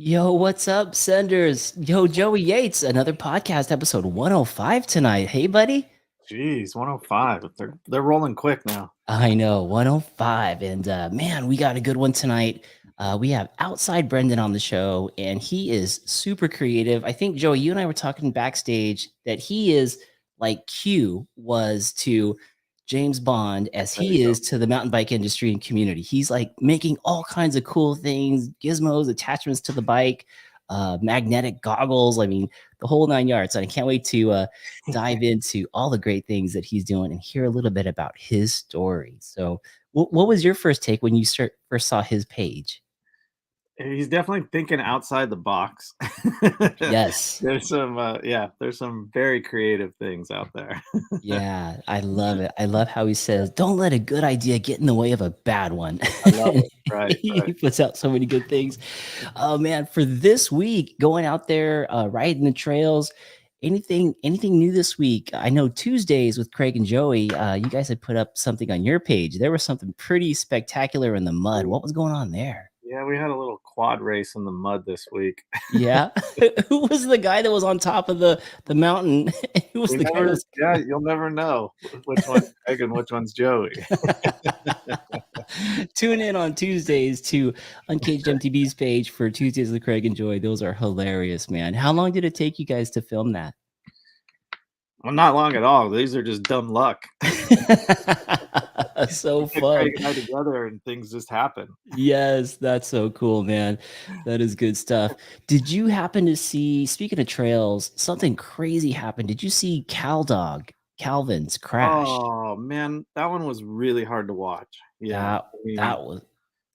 Yo, what's up, senders? Yo, Joey Yates, another podcast episode 105 tonight. Hey, buddy. Jeez, 105. They're rolling quick now. I know, 105. And man, we got a good one tonight. We have OutsideBrendon on the show, and he is super creative. I think, Joey, you and I were talking backstage that he is like Q was to James Bond as There he you is to the mountain bike industry and community. He's like making all kinds of cool things, gizmos, attachments to the bike, magnetic goggles. I mean, the whole 9 yards. And I can't wait to dive into all the great things that he's doing and hear a little bit about his story. So, what was your first take when you first saw his page? He's definitely thinking outside the box. Yes. There's some very creative things out there. Yeah, I love it. I love how he says, "Don't let a good idea get in the way of a bad one." I love it. Right. He puts out so many good things. Oh man, for this week, going out there, riding the trails. Anything new this week? I know Tuesdays with Craig and Joey, you guys had put up something on your page. There was something pretty spectacular in the mud. What was going on there? Yeah, we had a little quad race in the mud this week. Yeah. Who was the guy that was on top of the mountain? Who was the guy that was Yeah, you'll never know which one's Craig and which one's Joey. Tune in on Tuesdays to Uncaged MTB's page for Tuesdays with Craig and Joy. Those are hilarious, man. How long did it take you guys to film that? Well, not long at all. These are just dumb luck. So fun. Craig and I together and things just happen. Yes, that's so cool, man. That is good stuff. Did you happen to see, speaking of trails, something crazy happened? Did you see Calvin's crash? Oh man, that one was really hard to watch. Yeah, That was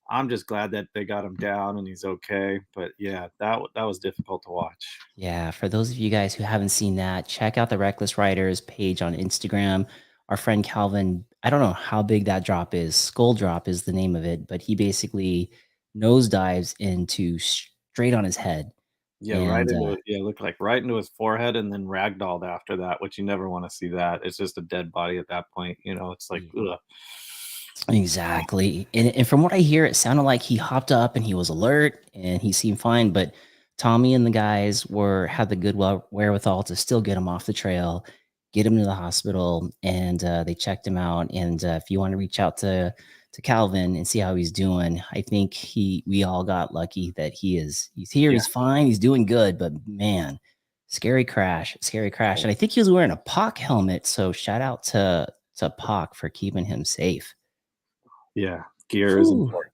I'm just glad that they got him down and he's okay. But yeah, that was difficult to watch. Yeah, for those of you guys who haven't seen that, check out the Reckless Riders page on Instagram. Our friend Calvin, I don't know how big that drop is. Skull drop is the name of it, but he basically nosedives into straight on his head. Yeah, right into it. Yeah, it looked like right into his forehead and then ragdolled after that, which you never want to see that. It's just a dead body at that point. It's like, ugh. Exactly. And from what I hear, it sounded like he hopped up and he was alert and he seemed fine. But Tommy and the guys had the good wherewithal to still get him off the trail, get him to the hospital, and they checked him out. And if you want to reach out to Calvin and see how he's doing, I think we all got lucky that he's here, he's fine, he's doing good. But man, scary crash. And I think he was wearing a POC helmet. So shout out to POC for keeping him safe. Yeah, gear is important.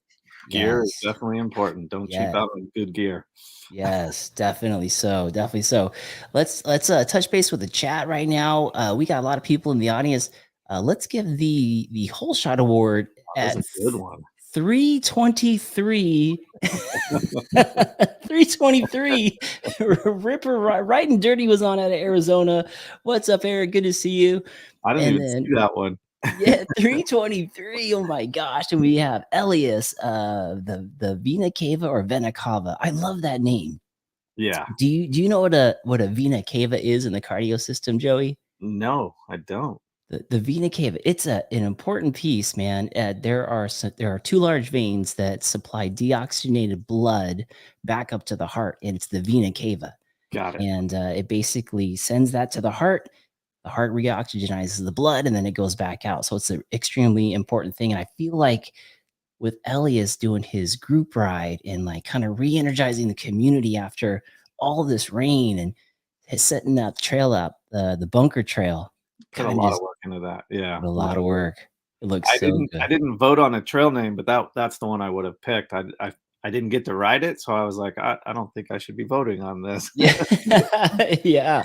Gear is definitely important. Don't cheap out on good gear. Yes, definitely so. Definitely so. Let's touch base with the chat right now. We got a lot of people in the audience. Let's give the whole shot award at a good one. 323. 323. Ripper right and dirty was on out of Arizona. What's up, Eric? Good to see you. I didn't even see that one. Yeah, 323. Oh my gosh. And we have Elias, the Vina Cava or Vena Cava. I love that name. Yeah. Do you know what a Vena Cava is in the cardio system, Joey? No, I don't. The Vena Cava, it's an important piece, man. There are two large veins that supply deoxygenated blood back up to the heart, and it's the Vena Cava. Got it. And it basically sends that to the heart. The heart reoxygenizes the blood and then it goes back out. So it's an extremely important thing. And I feel like with Elias doing his group ride and like kind of re-energizing the community after all this rain and setting that trail up, the bunker trail. Put a lot of work into that. Yeah. A lot of work. It looks good. I didn't vote on a trail name, but that's the one I would have picked. I didn't get to ride it, so I was like, I don't think I should be voting on this. Yeah. Yeah.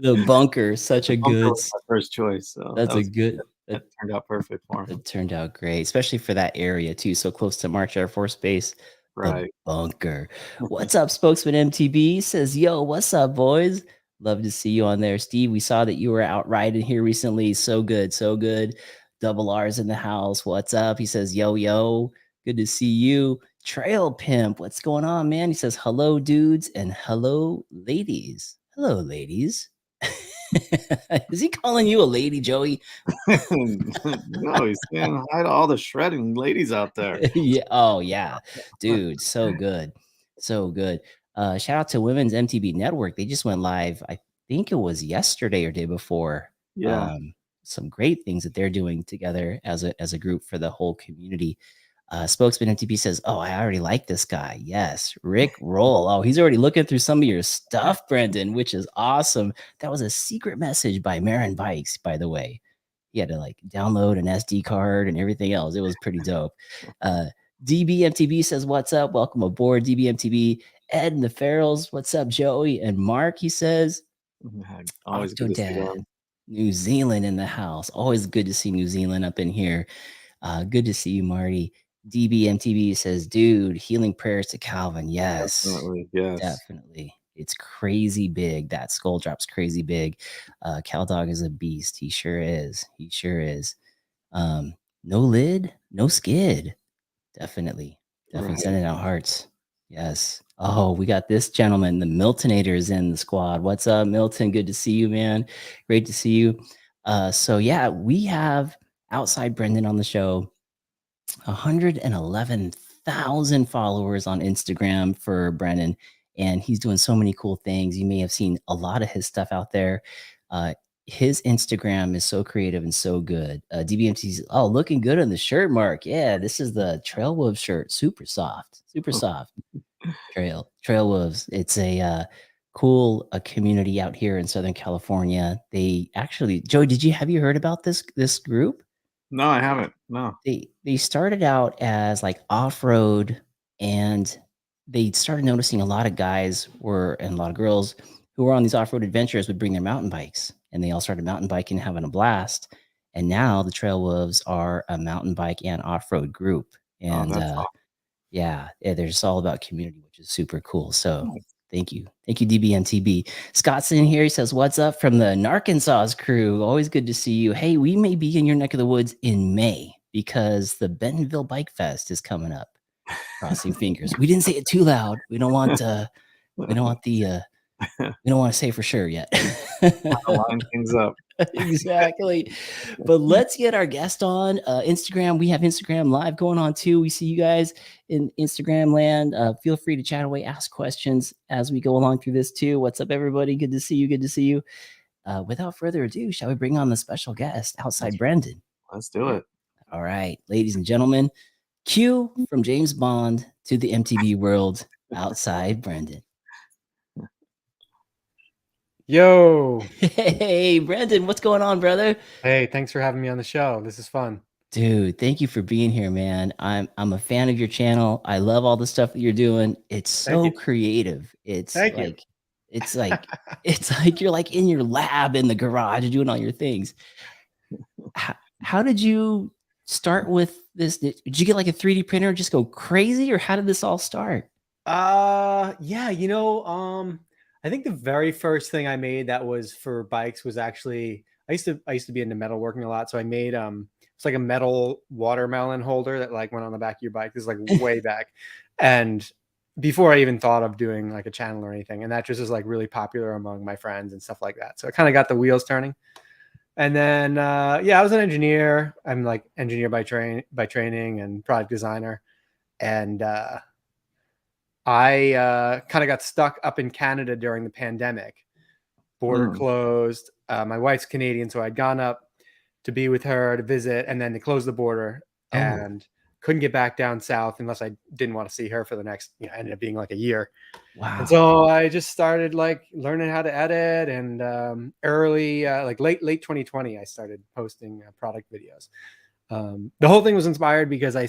The bunker, such a good first choice. So that's a good that turned out perfect for him. It turned out great, especially for that area too, so close to March Air Force Base. Right. The bunker. What's up, Spokesman MTB? Says, yo, what's up, boys? Love to see you on there. Steve, we saw that you were out riding here recently. So good, so good. Double R's in the house. What's up? He says, yo, good to see you. Trail Pimp, what's going on, man? He says, hello, dudes, and hello, ladies. Hello, ladies. Is he calling you a lady, Joey? No, he's saying hi to all the shredding ladies out there. Yeah. Oh, yeah. Dude, so good. So good. Shout out to Women's MTB Network. They just went live. I think it was yesterday or day before. Yeah. Some great things that they're doing together as a group for the whole community. Spokesman MTB says, "Oh, I already like this guy." Yes, Rick Roll. Oh, he's already looking through some of your stuff, Brendan, which is awesome. That was a secret message by Marin Bikes, by the way. He had to like download an SD card and everything else. It was pretty dope. DBMTB says, "What's up? Welcome aboard, DBMTB." Ed and the Farrells, "What's up, Joey and Mark?" He says, Always good to see "Octodad, them. New Zealand in the house. Always good to see New Zealand up in here. Good to see you, Marty." DBMTB says, "Dude, healing prayers to Calvin." Yes, Definitely, yes. definitely. It's crazy big. That skull drop's crazy big. Cal Dog is a beast. He sure is. He sure is. No lid, no skid. Definitely. Definitely Right. sending out hearts. Yes. Oh, we got this gentleman, the Miltonator's in the squad. What's up, Milton? Good to see you, man. Great to see you. So yeah, we have OutsideBrendon on the show. 111,000 followers on Instagram for Brennan, and he's doing so many cool things. You may have seen a lot of his stuff out there. His Instagram is so creative and so good. DBMT's, oh, looking good on the shirt, Mark. Yeah, this is the Trail Wolves shirt. Super soft, super soft. Trail Wolves. It's a cool community out here in Southern California. They actually, Joe, have you heard about this group? No, I haven't. No. They started out as like off-road, and they started noticing a lot of guys were and a lot of girls who were on these off-road adventures would bring their mountain bikes, and they all started mountain biking and having a blast. And now the Trail Wolves are a mountain bike and off-road group. Oh, And that's awesome. yeah, they're just all about community, which is super cool. So Nice. thank you. Thank you, DBMTB. Scott's in here. He says, "What's up from the Narkansas crew? Always good to see you. Hey, we may be in your neck of the woods in May because the Bentonville Bike Fest is coming up." Crossing fingers. We didn't say it too loud. We don't want we don't want the we don't want to say for sure yet. Line things up. Exactly. But let's get our guest on Instagram. We have Instagram live going on too. We see you guys in Instagram land. Feel free to chat away, ask questions as we go along through this too. What's up, everybody? Good to see you. Good to see you. Without further ado, shall we bring on the special guest, OutsideBrendon? Let's do it. All right, ladies and gentlemen, cue from James Bond to the MTB world, OutsideBrendon. Yo. Hey, Brandon, what's going on, brother? Hey, thanks for having me on the show. This is fun. Dude, thank you for being here, man. I'm a fan of your channel. I love all the stuff that you're doing. It's so creative. It's like it's like you're like in your lab in the garage doing all your things. How did you start with this? Did you get like a 3D printer and just go crazy, or how did this all start? Yeah, I think the very first thing I made that was for bikes was actually I used to be into metalworking a lot, so I made it's like a metal watermelon holder that like went on the back of your bike. This is like way back, and before I even thought of doing like a channel or anything, and that just is like really popular among my friends and stuff like that. So it kind of got the wheels turning. And then yeah, I was an engineer. I'm like engineer by training and product designer, and I kind of got stuck up in Canada during the pandemic. Border closed. My wife's Canadian, so I'd gone up to be with her to visit, and then they closed the border and couldn't get back down south unless I didn't want to see her for the next, ended up being like a year. Wow. And so I just started like learning how to edit, and early, like late 2020, I started posting product videos. The whole thing was inspired because I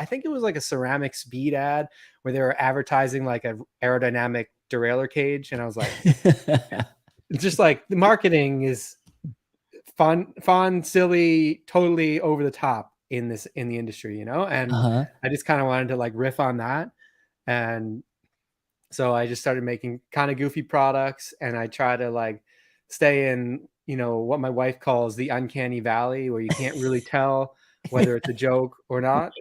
think it was like a ceramic speed ad where they were advertising like a aerodynamic derailleur cage. And I was like, just like the marketing is fun, silly, totally over the top in the industry, and I just kind of wanted to like riff on that. And so I just started making kind of goofy products, and I try to like stay in, what my wife calls the uncanny valley, where you can't really tell whether it's a joke or not.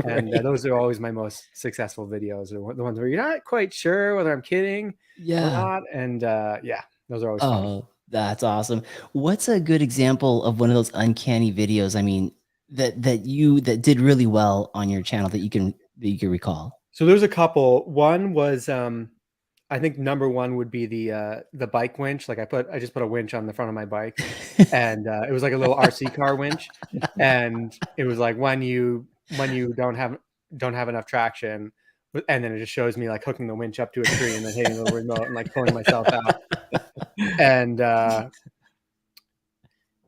And those are always my most successful videos, or the ones where you're not quite sure whether I'm kidding or not. And yeah, those are always fun. That's awesome. What's a good example of one of those uncanny videos? I mean, that did really well on your channel that you can recall? So there's a couple. One was I think number one would be the bike winch. Like I just put a winch on the front of my bike, and it was like a little RC car winch, and it was like when you don't have enough traction, and then it just shows me like hooking the winch up to a tree and then hitting the remote and like pulling myself out, and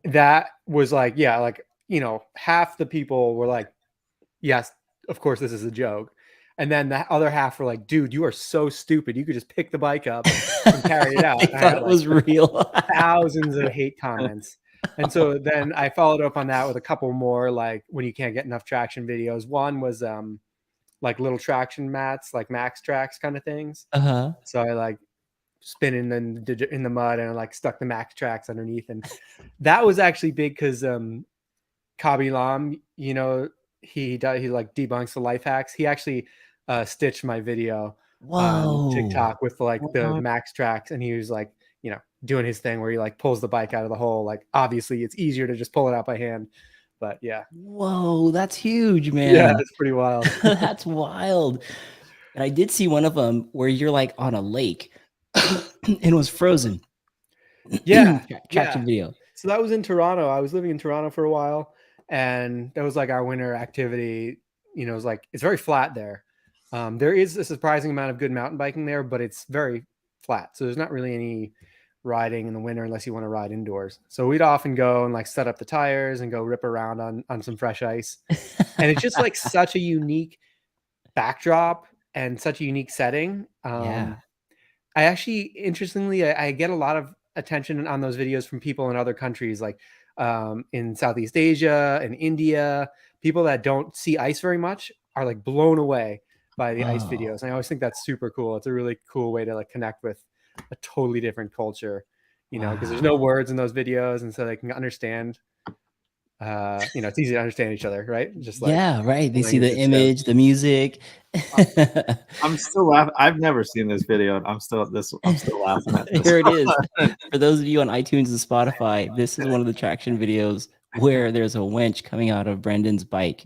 that was like, yeah, like, you know, half the people were like, yes, of course this is a joke. And then the other half were like, dude, you are so stupid. You could just pick the bike up and carry it out. I thought it was real. Thousands of hate comments. And so then I followed up on that with a couple more, like when you can't get enough traction videos. One was like little traction mats, like Max Tracks kind of things. So I like spinning in the mud and I like stuck the Max Tracks underneath. And that was actually big because Kabi Lam, you know, he like debunks the life hacks. He actually stitched my video on TikTok with like the Max Tracks, and he was like, you know, doing his thing where he like pulls the bike out of the hole. Like obviously it's easier to just pull it out by hand, but yeah. Whoa, that's huge, man. Yeah, it's pretty wild. That's wild. And I did see one of them where you're like on a lake and it was frozen. Yeah. Traction video. So that was in Toronto. I was living in Toronto for a while, and that was like our winter activity. You know, it was like, it's very flat there. There is a surprising amount of good mountain biking there, but it's very flat. So there's not really any riding in the winter unless you want to ride indoors. So we'd often go and like set up the tires and go rip around on some fresh ice. And it's just like such a unique backdrop and such a unique setting. Yeah. I actually, interestingly, I get a lot of attention on those videos from people in other countries, like in Southeast Asia and India. People that don't see ice very much are like blown away by the ice videos. And I always think that's super cool. It's a really cool way to like connect with a totally different culture, you know, because there's no words in those videos, and so they can understand. You know, it's easy to understand each other, right? Just like, yeah, right. They see the image, the music. I'm still laughing. I've never seen this video, and I'm still laughing at this. Here it is. For those of you on iTunes and Spotify, this is one of the traction videos where there's a winch coming out of Brendan's bike.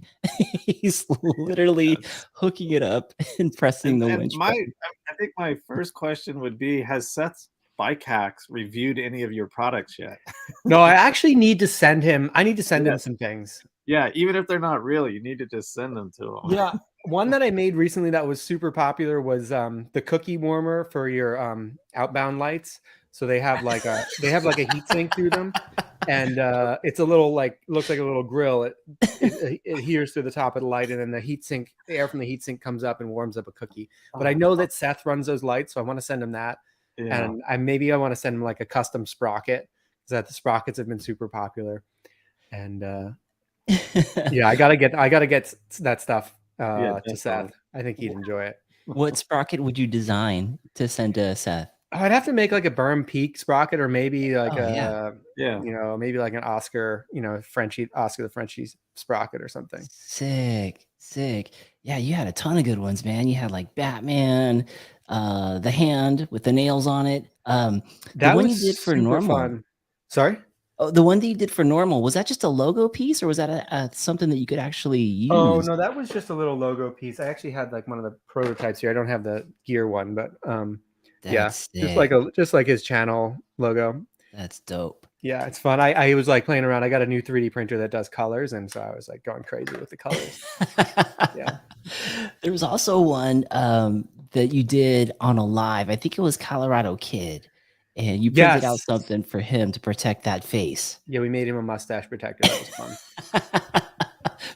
He's literally hooking it up and pressing the winch. I think my first question would be, has Seth's Bike Hacks reviewed any of your products yet? No, I actually need to send him. I need to send him some things. Yeah, even if they're not real, you need to just send them to him. Yeah. One that I made recently that was super popular was the cookie warmer for your outbound lights. So they have like a heat sink through them, and it's a little like, looks like a little grill. It adheres to the top of the light, and then the air from the heat sink comes up and warms up a cookie. But I know that Seth runs those lights, so I want to send him that. Yeah. And I want to send him like a custom sprocket, because that the sprockets have been super popular. And yeah, I gotta get that stuff to Seth. I think he'd enjoy it. What sprocket would you design to send to Seth? I'd have to make like a Berm Peak sprocket, or maybe like you know, maybe like an Oscar, you know, Oscar the Frenchie sprocket or something. Sick. Yeah, you had a ton of good ones, man. You had like Batman, the hand with the nails on it. That one you did for normal. Fun. Sorry? Oh, the one that you did for normal, was that just a logo piece, or was that something that you could actually use? Oh, no, that was just a little logo piece. I actually had like one of the prototypes here. I don't have the gear one, but that's sick. just like his channel logo. That's dope. Yeah, it's fun. I was like playing around. I got a new 3D printer that does colors, and so I was like going crazy with the colors. Yeah. There was also one that you did on a live. I think it was Colorado Kid, and you printed out something for him to protect that face. Yeah, we made him a mustache protector. That was fun.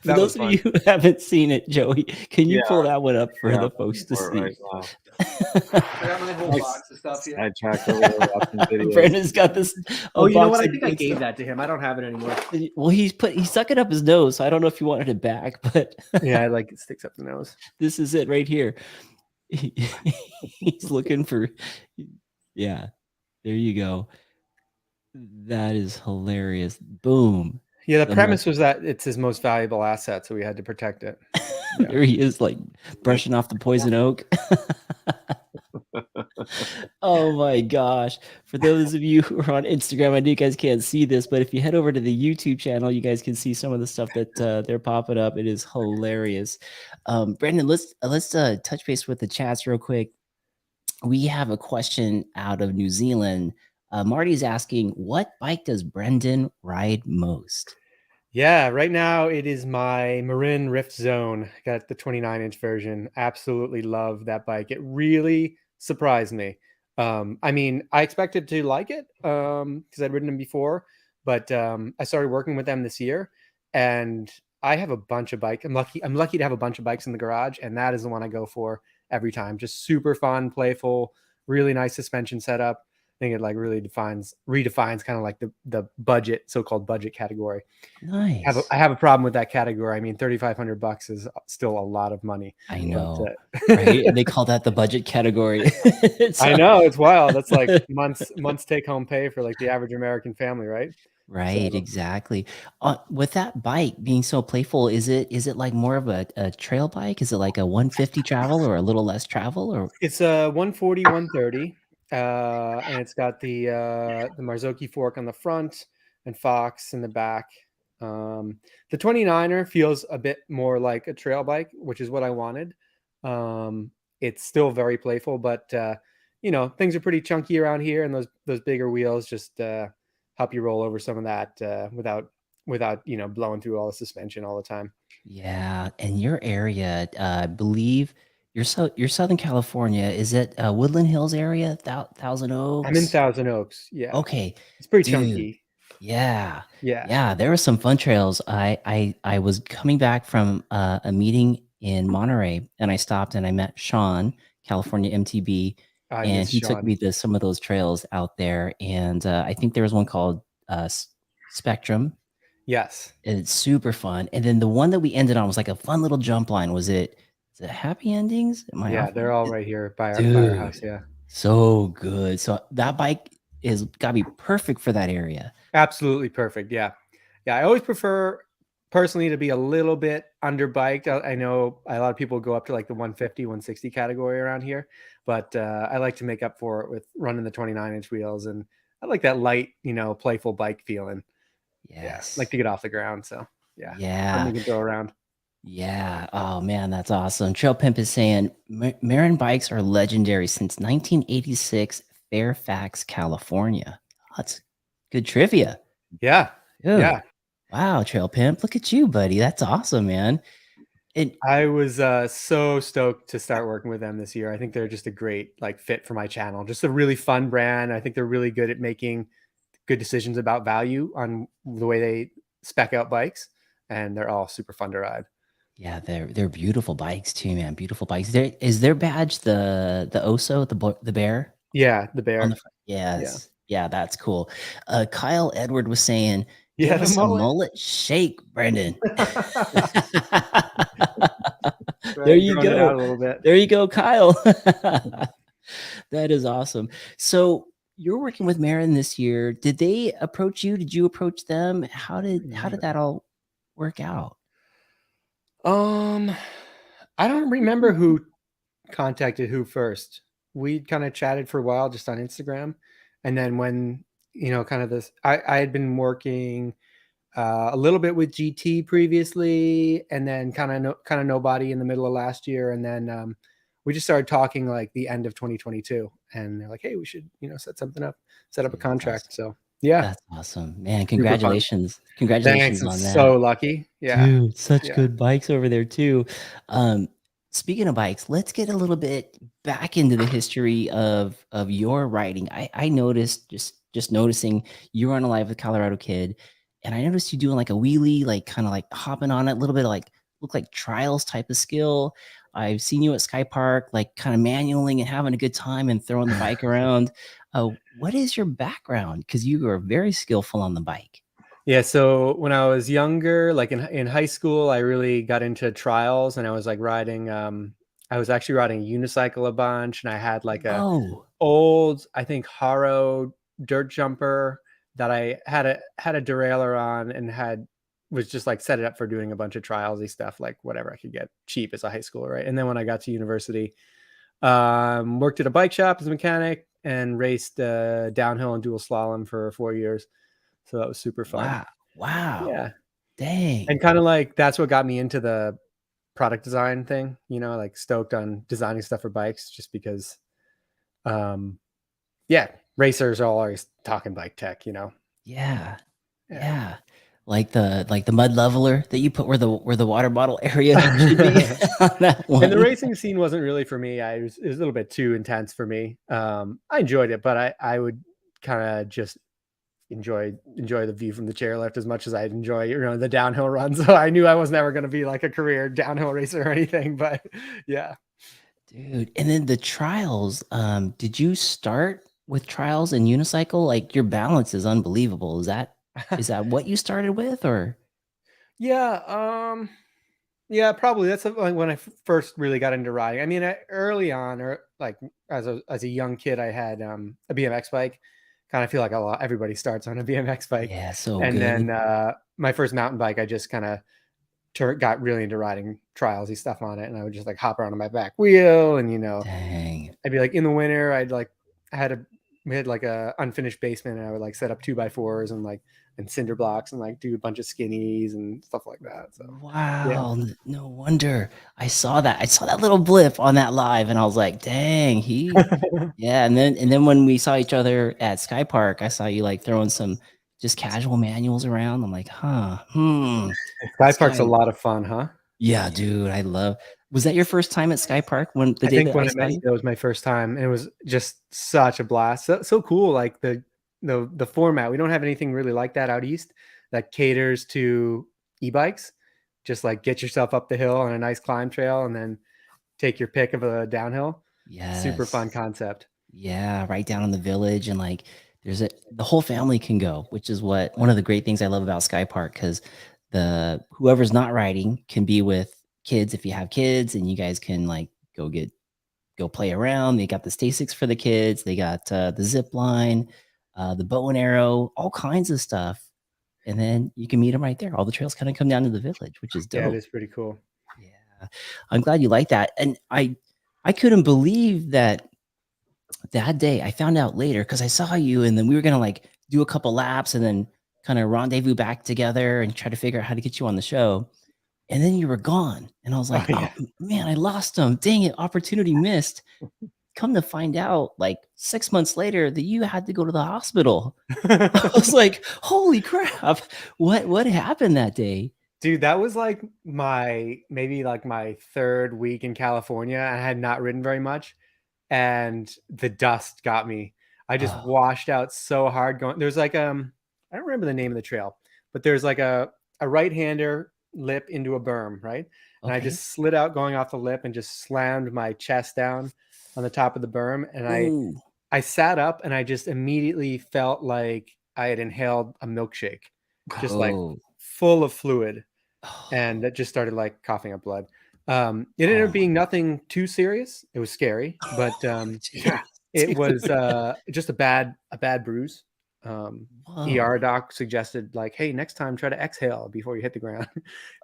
For those of you who haven't seen it, Joey, can you pull that one up for the folks to see? Right now. I got my whole box of stuff here. I tracked over watching videos. Brandon's got this. Oh, you know what? I think I gave that to him. I don't have it anymore. Well, he stuck it up his nose, so I don't know if you wanted it back, but yeah, like it sticks up the nose. This is it right here. He's looking for. Yeah, there you go. That is hilarious. Boom. Yeah, the premise was that it's his most valuable asset, so we had to protect it. Yeah. There he is, like brushing off the poison oak. Oh my gosh. For those of you who are on Instagram, I know you guys can't see this, but if you head over to the YouTube channel, you guys can see some of the stuff that they're popping up. It is hilarious. Brandon, let's touch base with the chats real quick. We have a question out of New Zealand. Marty's asking, what bike does Brendan ride most? Yeah, right now it is my Marin Rift Zone. Got the 29-inch version. Absolutely love that bike. It really surprised me. I mean, I expected to like it because I'd ridden them before, but I started working with them this year, and I have a bunch of bikes. I'm lucky to have a bunch of bikes in the garage, and that is the one I go for every time. Just super fun, playful, really nice suspension setup. I think it like really redefines kind of like the budget, so-called budget category. Nice. I have a problem with that category. I mean, $3,500 is still a lot of money. I know, But, right? And they call that the budget category. I know, it's wild. That's like months take home pay for like the average American family, right? Right, So exactly. With that bike being so playful, is it like more of a trail bike? Is it like a 150 travel or a little less travel or it's a 140, 130, and it's got the Marzocchi fork on the front and Fox in the back. The 29er feels a bit more like a trail bike, which is what I wanted. It's still very playful, but things are pretty chunky around here, and those bigger wheels just help you roll over some of that without blowing through all the suspension all the time. yeah, and your area, I believe you're Southern California. Is it Woodland Hills area? Thousand I'm in Oaks? Thousand Oaks. Yeah, Okay, it's pretty dude. chunky. Yeah. Yeah. Yeah, there were some fun trails. I was coming back from a meeting in Monterey, and I stopped and I met Sean, California MTB, I and miss he took Sean. me to some of those trails out there. And I think there was one called Spectrum. Yes. It's super fun. And then the one that we ended on was like a fun little jump line. Is it Happy Endings? Am I Yeah, off? they're all right here by our Dude, house. Yeah. so good. So that bike is gotta be perfect for that area. Absolutely perfect. Yeah. Yeah. I always prefer personally to be a little bit under biked. I know a lot of people go up to like the 150, 160 category around here, but I like to make up for it with running the 29-inch wheels. And I like that light, playful bike feeling. Yeah. Like Yes. to get off the ground. So yeah, something Yeah. you can throw around. Yeah. Oh man, that's awesome. Trail Pimp is saying Marin bikes are legendary since 1986, Fairfax, California. That's good trivia. Yeah. Dude. Yeah. Wow, Trail Pimp. Look at you, buddy. That's awesome, man. It I was so stoked to start working with them this year. I think they're just a great like fit for my channel. Just a really fun brand. I think they're really good at making good decisions about value on the way they spec out bikes, and they're all super fun to ride. yeah, they're beautiful bikes too, man. Beautiful bikes. Is their badge the Oso, the bear Yeah, the on the bear. front? Yeah. Yes. Yeah, that's cool. Kyle Edward was saying, Yeah, give the us a mullet. mullet shake, Brendan. There Right, you growing it out go. a little bit. There you go, Kyle. That is awesome. So you're working with Marin this year. Did they approach you? Did you approach them? How did that all work out? Um, I don't remember who contacted who first. We kind of chatted for a while just on Instagram, and then when kind of this, I had been working a little bit with GT previously, and then kind of nobody in the middle of last year, and then we just started talking like the end of 2022, and they're like, "Hey, we should set something up, set up a Dude, that's contract." awesome. So yeah, That's awesome. Man, super fun. congratulations. Thanks. Congratulations I'm on that. so lucky. Yeah, Dude, such yeah. good bikes over there too. Um, Speaking of bikes, let's get a little bit back into the history of your riding. I noticed just noticing you were on a live with Colorado Kid, and I noticed you doing like a wheelie, like kind of like hopping on it, a little bit of like look like trials type of skill. I've seen you at Sky Park, like kind of manualing and having a good time and throwing the bike around. What is your background? Because you are very skillful on the bike. Yeah, so when I was younger, like in high school, I really got into trials, and I was like riding I was actually riding a unicycle a bunch, and I had like a Oh, old, I think, Haro dirt jumper that I had a derailleur on, and was just like set it up for doing a bunch of trialsy stuff, like whatever I could get cheap as a high schooler, right? And then when I got to university, worked at a bike shop as a mechanic, and raced downhill and dual slalom for 4 years. So that was super fun. Wow. Yeah. Dang. And kind of like that's what got me into the product design thing, you know, like stoked on designing stuff for bikes just because yeah, racers are always talking bike tech, you know. Yeah. Yeah. Like the mud leveler that you put where the water bottle area should be on that one. And the racing scene wasn't really for me. It was a little bit too intense for me. I enjoyed it, but I would kind of just enjoy the view from the chairlift as much as I'd enjoy, you know, the downhill run. So I knew I was never going to be like a career downhill racer or anything, but yeah. Dude, and then the trials, did you start with trials and unicycle? Like your balance is unbelievable. Is that what you started with or? Yeah, yeah, probably. That's like when I first really got into riding. I mean, early on, or like as a young kid, I had a BMX bike. Kind of feel like everybody starts on a BMX bike. Yeah, so and good. then my first mountain bike, I just kind of got really into riding trialsy stuff on it, and I would just like hop around on my back wheel, and you know, Dang. I'd be like in the winter, we had like a unfinished basement, and I would like set up 2x4s and cinder blocks and like do a bunch of skinnies and stuff like that. So wow, yeah. No wonder. I saw that little blip on that live, and I was like, dang, yeah. And then when we saw each other at Sky Park, I saw you like throwing some just casual manuals around. I'm like, Sky Park's a lot of fun, huh? Yeah, dude, was that your first time at Sky Park when the day that I saw you? It was my first time, and it was just such a blast. So cool. Like the format, we don't have anything really like that out east that caters to e-bikes. Just like get yourself up the hill on a nice climb trail and then take your pick of a downhill. Yeah, super fun concept. Yeah, right down in the village, and like the whole family can go, which is one of the great things I love about Sky Park, because whoever's not riding can be with kids if you have kids, and you guys can like go play around. They got the Stasics for the kids. They got the zip line, the bow and arrow, all kinds of stuff. And then you can meet them right there. All the trails kind of come down to the village, which is dope. Yeah, it is pretty cool. Yeah, I'm glad you like that. And I couldn't believe that day. I found out later because I saw you, and then we were gonna like do a couple laps and then kind of rendezvous back together and try to figure out how to get you on the show. And then you were gone, and I was like, oh man, I lost him. Dang it, opportunity missed. Come to find out, like 6 months later, that you had to go to the hospital. I was like, holy crap, what happened that day? Dude, that was like maybe my third week in California. I had not ridden very much, and the dust got me. I just washed out so hard going. There's like I don't remember the name of the trail, but there's like a right-hander lip into a berm, right? And I just slid out going off the lip and just slammed my chest down on the top of the berm, and I sat up, and I just immediately felt like I had inhaled a milkshake, just like full of fluid, and that just started like coughing up blood. It ended up being nothing too serious. It was scary, but it was just a bad bruise. ER doc suggested like, hey, next time try to exhale before you hit the ground.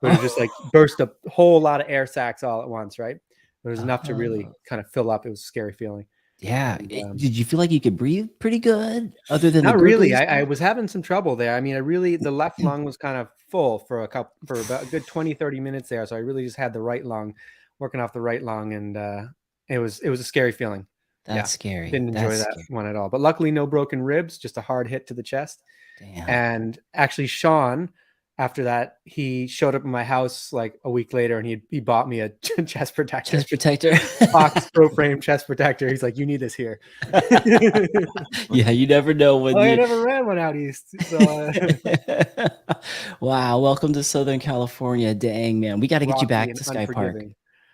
But it just like burst a whole lot of air sacs all at once, right? It was enough to really kind of fill up. It was a scary feeling. Yeah. And, did you feel like you could breathe pretty good other than not really? I was having some trouble there. I mean, the left lung was kind of full for about a good 20-30 minutes there. So I really just had the right lung, working off the right lung, and it was a scary feeling. That's scary. Didn't enjoy that one at all. But luckily, no broken ribs, just a hard hit to the chest. Damn. And actually, Sean, after that, he showed up in my house like a week later, and he bought me a chest protector. Fox Pro Frame chest protector. He's like, you need this here. Yeah, you never know when. I never ran one out east. So, wow, welcome to Southern California. Dang, man, we got to get you back to Sky Park.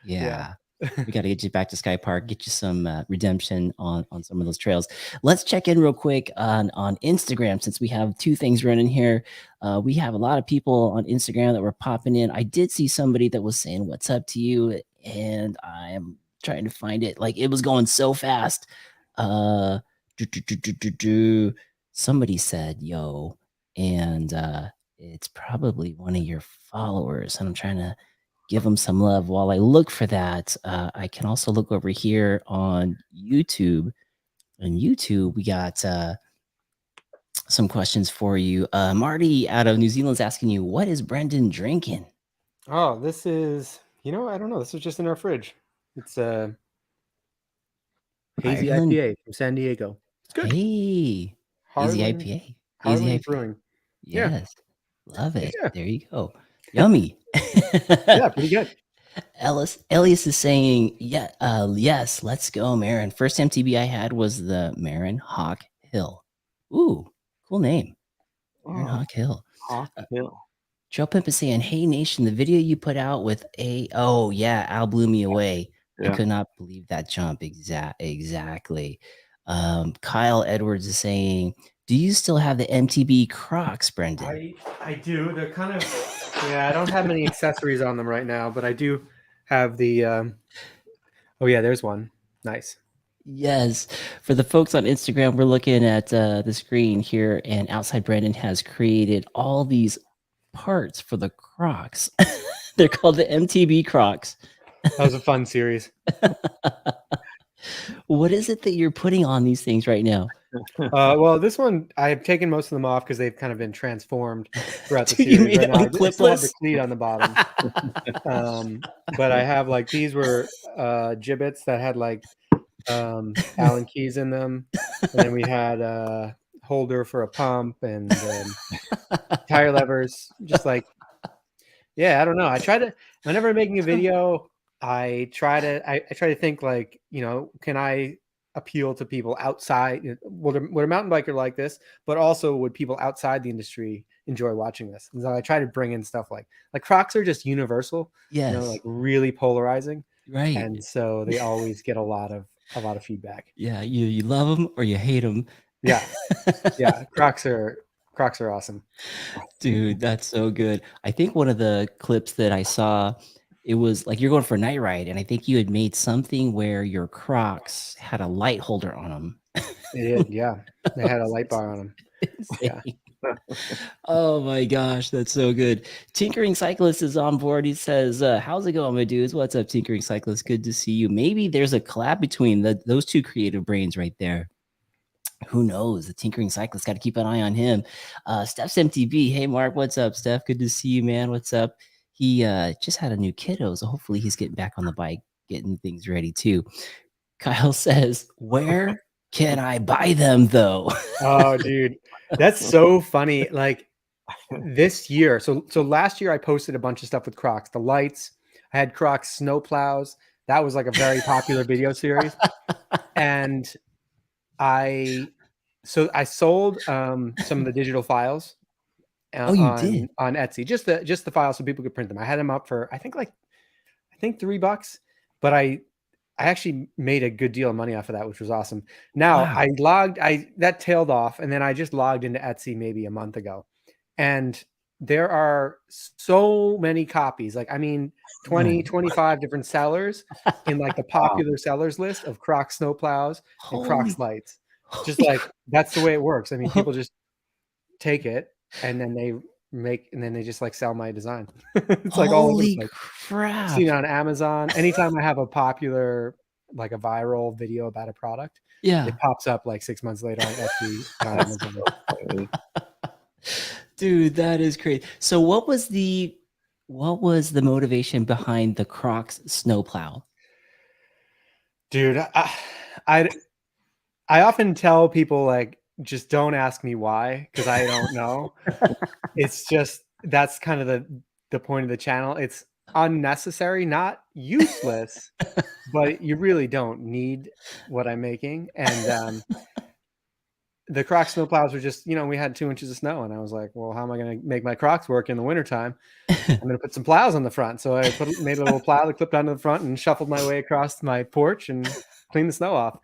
Yeah. We got to get you back to Sky Park, get you some redemption on some of those trails. Let's check in real quick on Instagram, since we have two things running here. We have a lot of people on Instagram that were popping in. I did see somebody that was saying what's up to you, and I am trying to find it. Like, it was going so fast. Somebody said yo, and it's probably one of your followers, and I'm trying to give them some love. While I look for that, I can also look over here on YouTube on YouTube, we got some questions for you. Marty out of New Zealand's asking you, what is Brendan drinking? Oh, this is, I don't know. This is just in our fridge. It's a hazy Ireland. IPA from San Diego. It's good. Hey, hazy IPA. Hazy Harlan IPA. Brewing. Yes. Yeah. Love it. Yeah. There you go. Yummy. Yeah, pretty good. Elias is saying, yeah, yes, let's go, Marin. First MTB I had was the Marin Hawk Hill. Ooh, cool name. Marin Hawk Hill. Hawk Hill. Joe Pimp is saying, hey, Nation, the video you put out with oh, yeah, Al blew me away. Yeah. I could not believe that jump. Exactly. Kyle Edwards is saying, do you still have the MTB Crocs, Brendan? I do. They're kind of, I don't have many accessories on them right now, but I do have the, oh yeah, there's one. Nice. Yes. For the folks on Instagram, we're looking at the screen here, and OutsideBrendon has created all these parts for the Crocs. They're called the MTB Crocs. That was a fun series. What is it that you're putting on these things right now? Well, this one, I've taken most of them off because they've kind of been transformed throughout the Dude, series. you made right it now, on I still have the clipless? cleat on the bottom. But I have like, these were gibbets that had like Allen keys in them. And then we had a holder for a pump and tire levers. Just like, yeah, I don't know. I try to, whenever I'm making a video, I try to think like, can I appeal to people outside? Would a mountain biker like this? But also, would people outside the industry enjoy watching this? And so I try to bring in stuff like Crocs are just universal. Yes. Like really polarizing. Right. And so they always get a lot of feedback. Yeah, you love them or you hate them. Yeah. Yeah. Crocs are awesome. Dude, that's so good. I think one of the clips that I saw, it was like you're going for a night ride, and I think you had made something where your Crocs had a light holder on them. They did, yeah. They had a light bar on them. Yeah. Oh my gosh, that's so good. Tinkering Cyclist is on board. He says, how's it going, my dudes? What's up, Tinkering Cyclist? Good to see you. Maybe there's a collab between those two creative brains right there. Who knows? The Tinkering Cyclist, got to keep an eye on him. Stephs MTV. Hey, Mark, what's up, Steph? Good to see you, man. What's up? He just had a new kiddo, so hopefully he's getting back on the bike, getting things ready too. Kyle says, where can I buy them, though? Oh, dude. That's so funny. Like this year. So last year I posted a bunch of stuff with Crocs. The lights. I had Crocs Snow Plows. That was like a very popular video series. And I sold some of the digital files Oh, you did? on Etsy, just the files so people could print them. I had them up for I think $3, but I actually made a good deal of money off of that, which was awesome. Now Wow. that tailed off, and then I just logged into Etsy maybe a month ago, and there are so many copies. Like, I mean, 20, 25 different sellers in like the popular sellers list of Crocs Snow Plows and Crocs lights. Just like, that's the way it works. I mean, people just take it and then they just like sell my design. It's like all over the place. Crap. Seen it on Amazon. Anytime I have a popular, like a viral video about a product, it pops up like 6 months later on Etsy. Dude, that is crazy. So what was the motivation behind the Crocs Snowplow? Dude, I often tell people like, just don't ask me why, because I don't know. It's just, that's kind of the point of the channel. It's unnecessary, not useless, but you really don't need what I'm making. And the Crocs Snow Plows were just, we had 2 inches of snow, and I was like, well, how am I going to make my Crocs work in the wintertime? I'm going to put some plows on the front. So I made a little plow that clipped onto the front and shuffled my way across my porch and cleaned the snow off.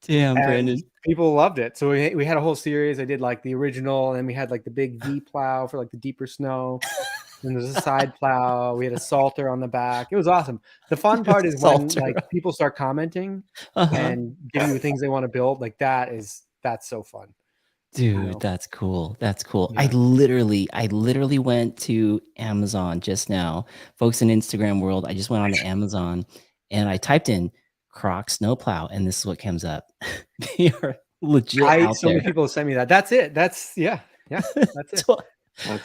Damn, and Brandon. People loved it. So we had a whole series. I did like the original, and then we had like the big V plow for like the deeper snow. And there's a side plow. We had a salter on the back. It was awesome. The fun part is when like people start commenting and giving you things they want to build. Like that's so fun. Dude, that's cool. That's cool. Yeah. I literally went to Amazon just now. Folks in Instagram world, I just went on to Amazon and I typed in Crocs No Plow, and this is what comes up. They are legit out so there. many people send me that. That's it. That's that's it.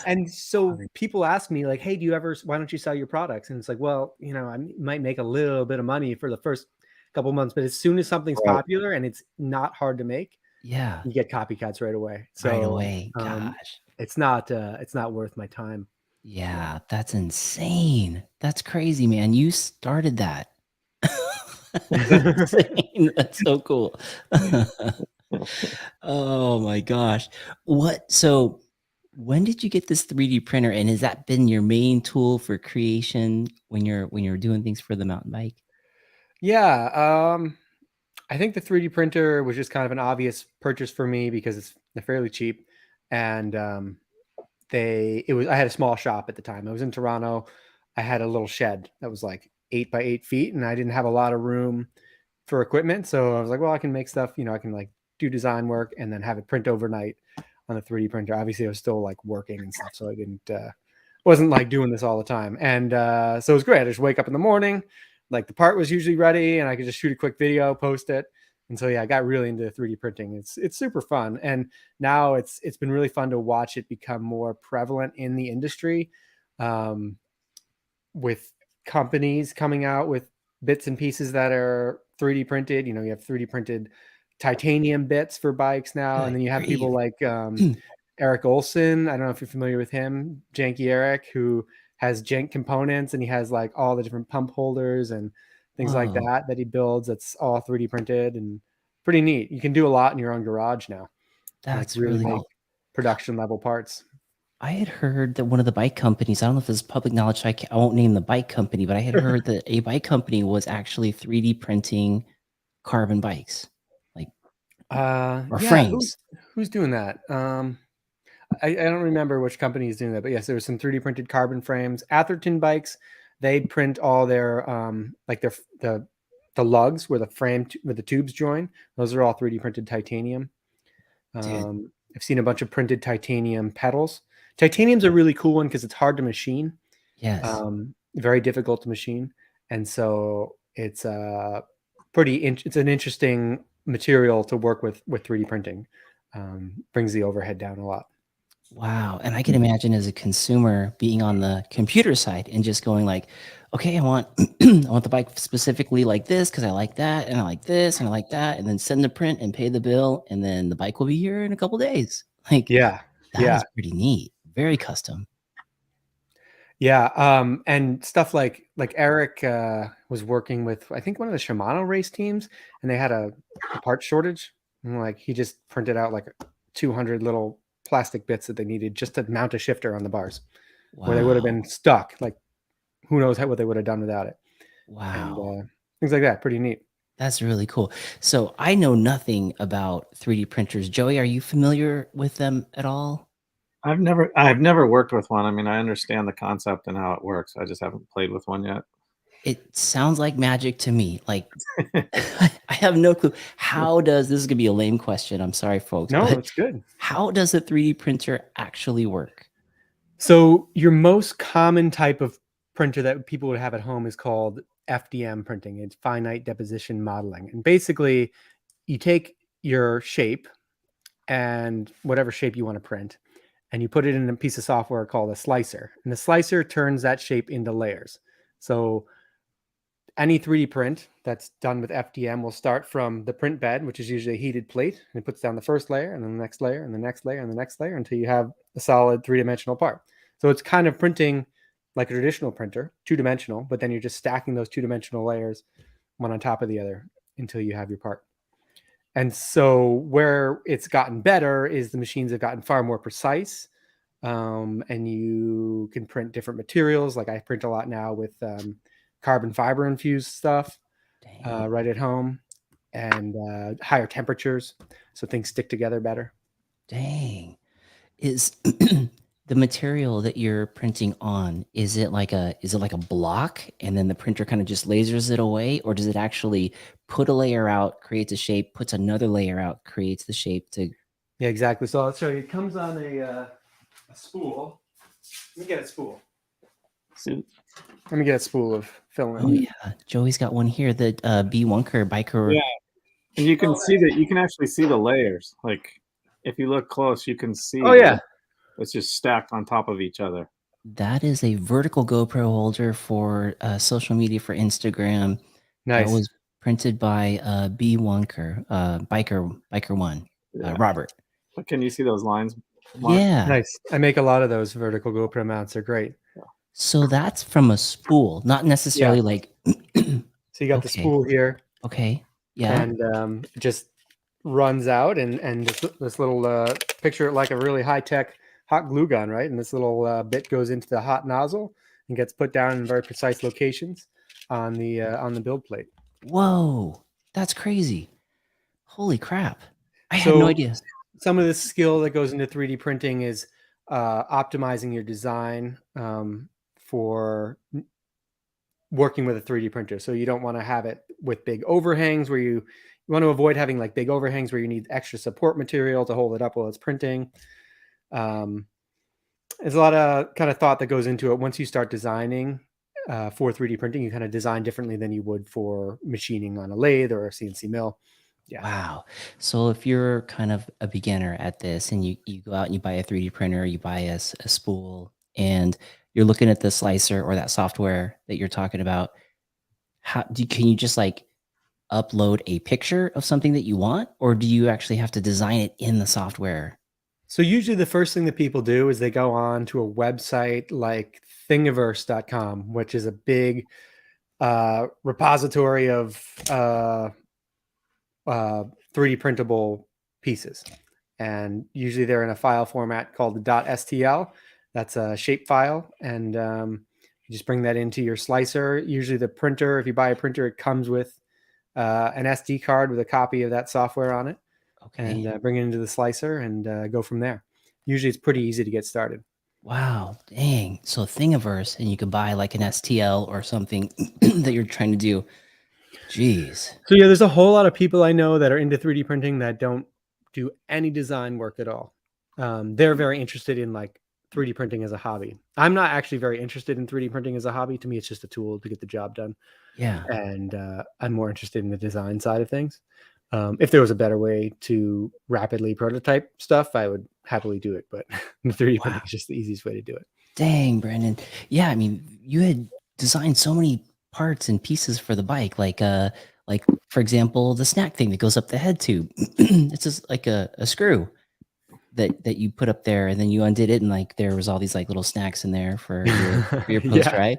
And so people ask me like, hey, why don't you sell your products? And it's like, well, you know, I might make a little bit of money for the first couple months, but as soon as something's popular and it's not hard to make, yeah, you get copycats right away. So right away. Gosh, it's not worth my time. Yeah, that's insane. That's crazy, man. You started that. That's insane. That's so cool. Oh my gosh. So when did you get this 3D printer, and has that been your main tool for creation when you're doing things for the mountain bike? Yeah, I think the 3D printer was just kind of an obvious purchase for me because it's fairly cheap, and I had a small shop at the time. I was in Toronto. I had a little shed that was like 8 by 8 feet, and I didn't have a lot of room for equipment. So I was like, well, I can make stuff, you know, I can like do design work and then have it print overnight on the 3D printer. Obviously I was still like working and stuff. So I wasn't like doing this all the time. And so it was great. I just wake up in the morning, like the part was usually ready and I could just shoot a quick video, post it. And so, yeah, I got really into 3D printing. It's super fun. And now it's been really fun to watch it become more prevalent in the industry, with companies coming out with bits and pieces that are 3D printed. You know, you have 3D printed titanium bits for bikes now. And then you have people like Eric Olson. I don't know if you're familiar with him, Janky Eric, who has jank components, and he has like all the different pump holders and things like that he builds. That's all 3D printed and pretty neat. You can do a lot in your own garage now. That's like really really make production level parts. I had heard that one of the bike companies, I don't know if this is public knowledge, so I won't name the bike company, but I had heard that a bike company was actually 3D printing carbon bikes, like or frames. Who's doing that? I don't remember which company is doing that, but yes, there was some 3D printed carbon frames. Atherton bikes, they print all their like the lugs where the tubes join. Those are all 3D printed titanium. I've seen a bunch of printed titanium pedals. Titanium's a really cool one because it's hard to machine. Yes. Very difficult to machine. And so it's it's an interesting material to work with 3D printing. Brings the overhead down a lot. Wow. And I can imagine as a consumer being on the computer side and just going like, okay, I want I want the bike specifically like this because I like that, and I like this, and I like that, and then send the print and pay the bill, and then the bike will be here in a couple days. Like, that is pretty neat. Very custom. Yeah. And stuff like Eric was working with, I think, one of the Shimano race teams, and they had a part shortage. And like he just printed out like 200 little plastic bits that they needed just to mount a shifter on the bars, where they would have been stuck. Like, who knows what they would have done without it. Wow. And things like that. Pretty neat. That's really cool. So I know nothing about 3D printers. Joey, are you familiar with them at all? I've never worked with one. I mean, I understand the concept and how it works. I just haven't played with one yet. It sounds like magic to me. Like, I have no clue. This is gonna be a lame question. I'm sorry, folks. No, it's good. How does a 3D printer actually work? So your most common type of printer that people would have at home is called FDM printing. It's finite deposition modeling. And basically you take your shape and whatever shape you want to print, and you put it in a piece of software called a slicer. And the slicer turns that shape into layers. So any 3D print that's done with FDM will start from the print bed, which is usually a heated plate, and it puts down the first layer and then the next layer and the next layer and the next layer until you have a solid 3-dimensional part. So it's kind of printing like a traditional printer, 2-dimensional, but then you're just stacking those 2-dimensional layers one on top of the other until you have your part. And so where it's gotten better is the machines have gotten far more precise, and you can print different materials. Like I print a lot now with carbon fiber infused stuff right at home, and higher temperatures, so things stick together better. Dang. Is the material that you're printing on, is it like a block and then the printer kind of just lasers it away, or does it actually put a layer out, creates a shape, puts another layer out, creates the shape to? Yeah, exactly. So I'll show you. It comes on a spool. Let me get a spool. suit. Let me get a spool of filament. Oh yeah, Joey's got one here. The B Wunker biker. Yeah, and you can see that. You can actually see the layers. Like if you look close, you can see. Oh yeah, it's just stacked on top of each other. That is a vertical GoPro holder for social media for Instagram. nice. That was printed by B Wunker, biker one, Robert. But can you see those lines? Yeah, nice. I make a lot of those vertical GoPro mounts. They're great. so that's from a spool, not necessarily like. So you got the spool here. Okay. Yeah. And it just runs out, and this little picture like a really high tech hot glue gun, right? And this little bit goes into the hot nozzle and gets put down in very precise locations on the build plate. Whoa, that's crazy! Holy crap! I had no idea. Some of the skill that goes into 3D printing is optimizing your design for working with a 3D printer. So you don't want to have it with big overhangs where you want to avoid having like big overhangs where you need extra support material to hold it up while it's printing. There's a lot of kind of thought that goes into it. Once you start designing for 3D printing, you kind of design differently than you would for machining on a lathe or a CNC mill. Yeah. Wow. So if you're kind of a beginner at this and you go out and you buy a 3D printer, you buy a spool, and you're looking at the slicer or that software that you're talking about, can you just like upload a picture of something that you want, or do you actually have to design it in the software? So usually the first thing that people do is they go on to a website like thingiverse.com, which is a big repository of 3D printable pieces. And usually they're in a file format called the .stl. That's a shape file. And you just bring that into your slicer. Usually the printer, if you buy a printer, it comes with an SD card with a copy of that software on it. Okay. And bring it into the slicer and go from there. Usually it's pretty easy to get started. Wow, dang. So Thingiverse, and you could buy like an STL or something that you're trying to do. Jeez. So yeah, there's a whole lot of people I know that are into 3D printing that don't do any design work at all. They're very interested in like 3D printing as a hobby. I'm not actually very interested in 3D printing as a hobby. To me, it's just a tool to get the job done. Yeah. And I'm more interested in the design side of things. If there was a better way to rapidly prototype stuff, I would happily do it. But 3D printing is just the easiest way to do it. Dang, Brandon. Yeah, I mean, you had designed so many parts and pieces for the bike, like for example, the snack thing that goes up the head tube. It's just like a screw that you put up there, and then you undid it, and like there was all these like little snacks in there for your post, right?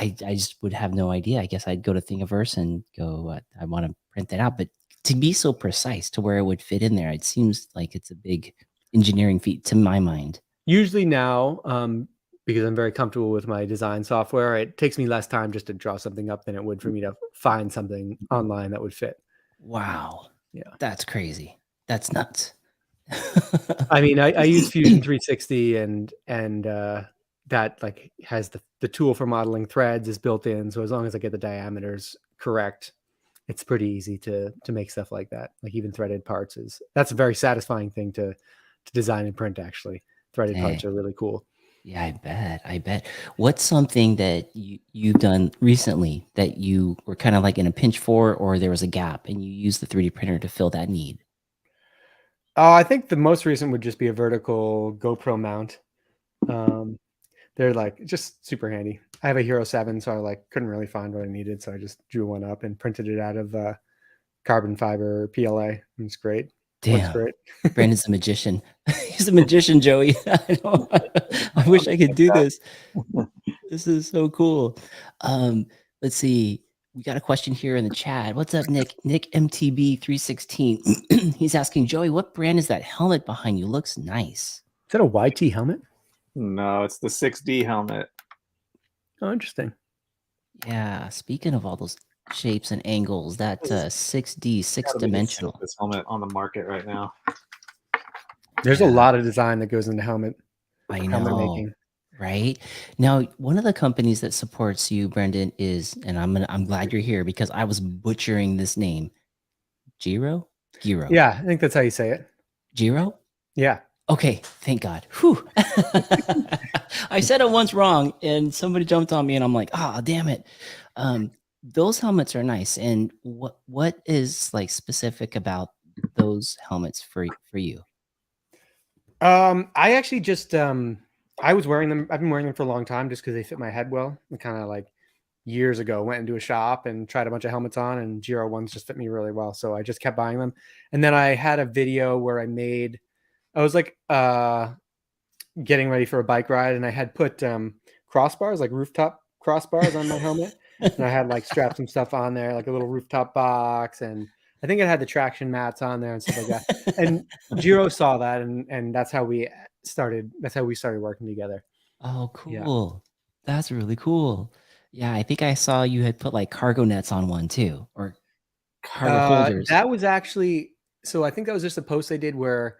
I just would have no idea. I guess I'd go to Thingiverse and go, I want to print that out. But to be so precise to where it would fit in there, it seems like it's a big engineering feat to my mind. Usually now, because I'm very comfortable with my design software, it takes me less time just to draw something up than it would for me to find something online that would fit. Wow. Yeah. That's crazy. That's nuts. I mean, I use Fusion 360 and that like has the tool for modeling threads is built in. So as long as I get the diameters correct, it's pretty easy to make stuff like that. Like even threaded parts that's a very satisfying thing to design and print. Actually, threaded parts are really cool. Yeah, I bet. What's something that you've done recently that you were kind of like in a pinch for, or there was a gap and you used the 3D printer to fill that need? I think the most recent would just be a vertical GoPro mount. They're like just super handy. I have a Hero 7, so I like couldn't really find what I needed, so I just drew one up and printed it out of carbon fiber PLA. It's great. Damn, looks great. Brandon's a magician. He's a magician, Joey. I wish I could do this. This is so cool. Let's see. We got a question here in the chat. What's up, Nick? Nick MTB 316. He's asking, Joey, what brand is that helmet behind you? Looks nice. Is that a YT helmet? No, it's the 6D helmet. Oh, interesting. Yeah. Speaking of all those shapes and angles, that 6D, 6-dimensional. This helmet on the market right now. There's a lot of design that goes into helmet making. Right now, one of the companies that supports you, Brendan, is, and I'm glad you're here because I was butchering this name, Jiro. Yeah, I think that's how you say it. Jiro. Yeah. Okay, thank God. Whew. I said it once wrong, and somebody jumped on me, and I'm like, "Ah, damn it." Those helmets are nice, and what is, like, specific about those helmets for you? I actually just I was wearing them. I've been wearing them for a long time just because they fit my head well. And kind of like years ago, went into a shop and tried a bunch of helmets on, and Jiro ones just fit me really well. So I just kept buying them. And then I had a video where I was like getting ready for a bike ride, and I had put crossbars, like rooftop crossbars, on my helmet, and I had like strapped some stuff on there, like a little rooftop box, and I think it had the traction mats on there and stuff like that. And Jiro saw that, and that's how we started. That's how we started working together. Oh, Yeah. cool. That's really cool. Yeah, I think I saw you had put, like, cargo nets on one too, or cargo holders. That was actually, so I think that was just a post they did where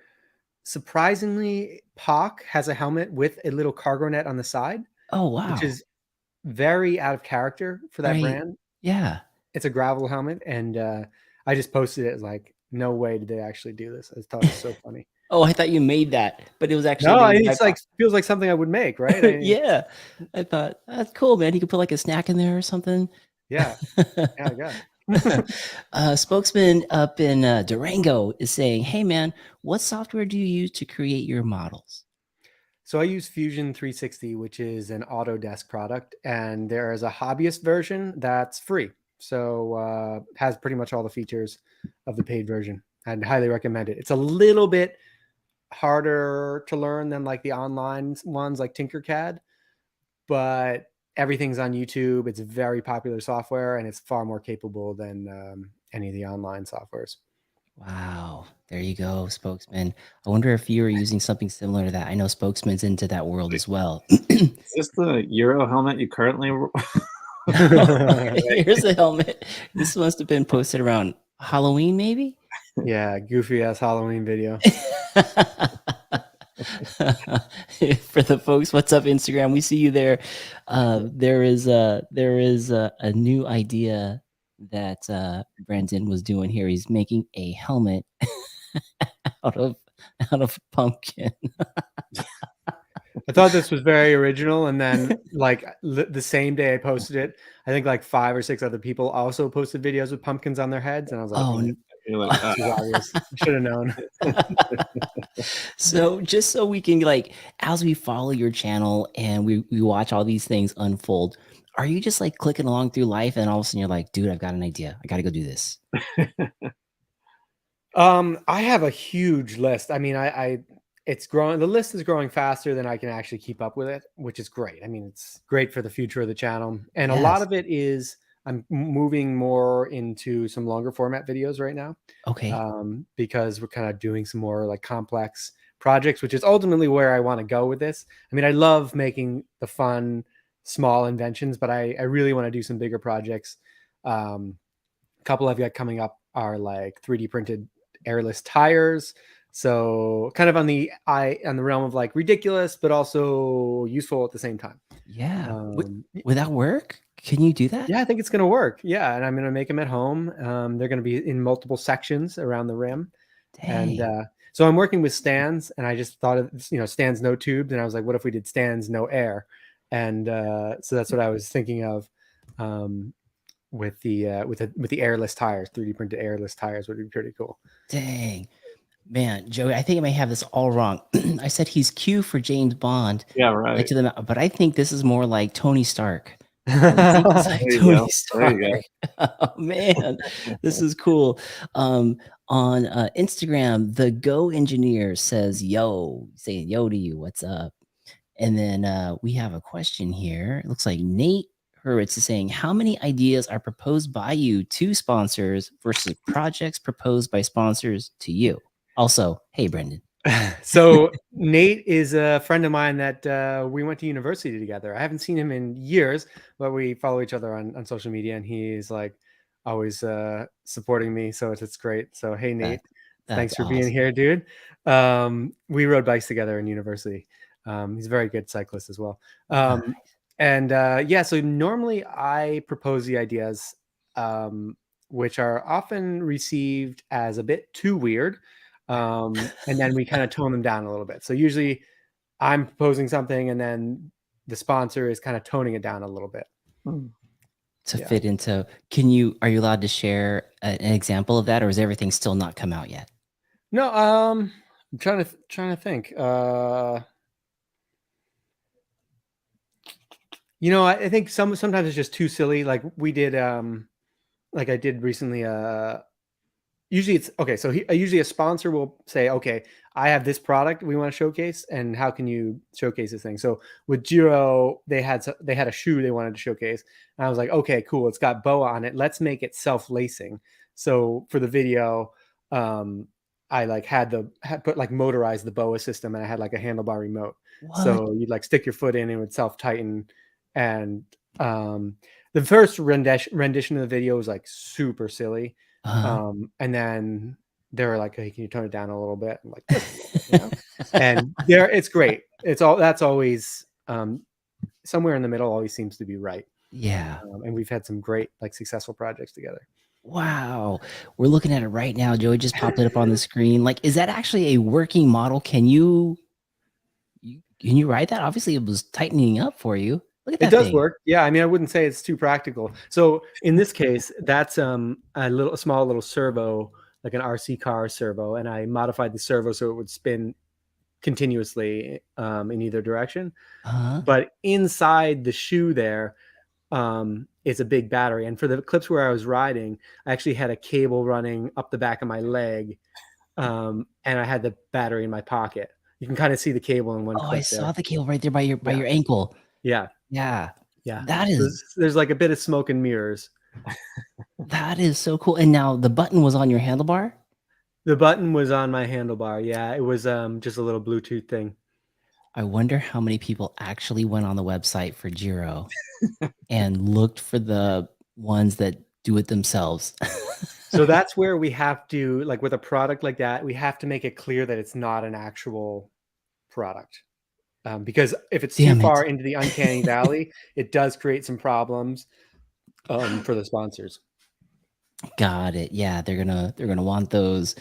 surprisingly Pac has a helmet with a little cargo net on the side, Oh, which wow. is very out of character for that Right. brand. Yeah. It's a gravel helmet, and I just posted it like, no way did they actually do this. I thought it was so funny. Oh, I thought you made that, but it was actually No, made by it's like feels like something I would make, right? Yeah. I thought, "That's cool, man." You could put, like, a snack in there or something. Yeah, I guess. Spokesman up in, Durango is saying, "Hey, man, what software do you use to create your models?" So I use Fusion 360, which is an Autodesk product, and there is a hobbyist version that's free. So has pretty much all the features of the paid version. I'd highly recommend it. It's a little bit harder to learn than like the online ones like Tinkercad, but everything's on YouTube. It's very popular software, and it's far more capable than any of the online softwares. Wow. There you go, Spokesman. I wonder if you were using something similar to that. I know Spokesman's into that world as well. Is this the Euro helmet you currently Here's a helmet. This must have been posted around Halloween, maybe? Yeah, goofy ass Halloween video. For the folks, what's up, Instagram? We see you there. There is a new idea that Brandon was doing here. He's making a helmet out of pumpkin. I thought this was very original, and then like the same day I posted it, I think like 5 or 6 other people also posted videos with pumpkins on their heads, and I was like, Oh, You're like, this is obvious. Should have known. so just so we can, like, as we follow your channel and we watch all these things unfold, are you just like clicking along through life and all of a sudden you're like, dude, I've got an idea. I got to go do this. I have a huge list. I mean, it's growing. The list is growing faster than I can actually keep up with it, which is great. I mean, it's great for the future of the channel. And a lot Yes. of it is I'm moving more into some longer format videos right now. Okay. Because we're kind of doing some more like complex projects, which is ultimately where I want to go with this. I mean, I love making the fun, small inventions, but I really want to do some bigger projects. A couple I've got coming up are like 3D printed airless tires. So kind of on the realm of like ridiculous, but also useful at the same time. Yeah. Would that work? Can you do that? Yeah, I think it's going to work. Yeah. And I'm going to make them at home. They're going to be in multiple sections around the rim. Dang. And so I'm working with stands, and I just thought of, stands, no tubes. And I was like, what if we did stands, no air? And so that's what I was thinking of. With the airless tires, 3D printed airless tires would be pretty cool. Dang. Man, Joey, I think I may have this all wrong. I said he's Q for James Bond. Yeah, right. Like to them, but I think this is more like Tony Stark. There you go. There you go. Oh man, this is cool. On Instagram, the Go Engineer says, "Yo," saying "Yo" to you. What's up? And then we have a question here. It looks like Nate Hurwitz is saying, "How many ideas are proposed by you to sponsors versus projects proposed by sponsors to you?" Also, hey, Brendan. So Nate is a friend of mine that we went to university together. I haven't seen him in years, but we follow each other on social media, and he's like always supporting me. So it's great. So hey, Nate, thanks for being here, dude. We rode bikes together in university. He's a very good cyclist as well. Nice. And yeah, so normally I propose the ideas, which are often received as a bit too weird. And then we kind of tone them down a little bit. So usually I'm proposing something and then the sponsor is kind of toning it down a little bit. To fit into, are you allowed to share an example of that, or is everything still not come out yet? No, I'm trying to think. You know, I think sometimes it's just too silly. Like we did, like I did recently. Usually it's okay. So usually a sponsor will say, okay, I have this product we want to showcase, and how can you showcase this thing? So with Jiro, they had a shoe they wanted to showcase, and I was like, okay, cool, it's got boa on it. Let's make it self-lacing. So for the video, I like had motorized the boa system, and I had like a handlebar remote. What? So you'd like stick your foot in, and it would self-tighten. And the first rendition of the video was like super silly. And then they were like, hey, can you tone it down a little bit? I'm like, you know? And it's great. That's always somewhere in the middle always seems to be right. Yeah. And we've had some great like successful projects together. Wow. We're looking at it right now. Joey just popped it up on the screen. Like, is that actually a working model? Can you ride that? Obviously it was tightening up for you. Look at that. It does work. Yeah. I mean, I wouldn't say it's too practical. So in this case, that's a small little servo, like an RC car servo. And I modified the servo so it would spin continuously in either direction. But inside the shoe there is a big battery. And for the clips where I was riding, I actually had a cable running up the back of my leg. And I had the battery in my pocket. You can kind of see the cable in one clip. I saw the cable right there by your ankle. Yeah. Yeah. Yeah. That is, there's like a bit of smoke and mirrors. That is so cool. And now the button was on your handlebar? The button was on my handlebar. Yeah. It was just a little Bluetooth thing. I wonder how many people actually went on the website for Jiro and looked for the ones that do it themselves. So that's where we have to, like with a product like that, we have to make it clear that it's not an actual product. Because if it's too far into the uncanny valley, it does create some problems for the sponsors. Got it. Yeah, they're gonna want those.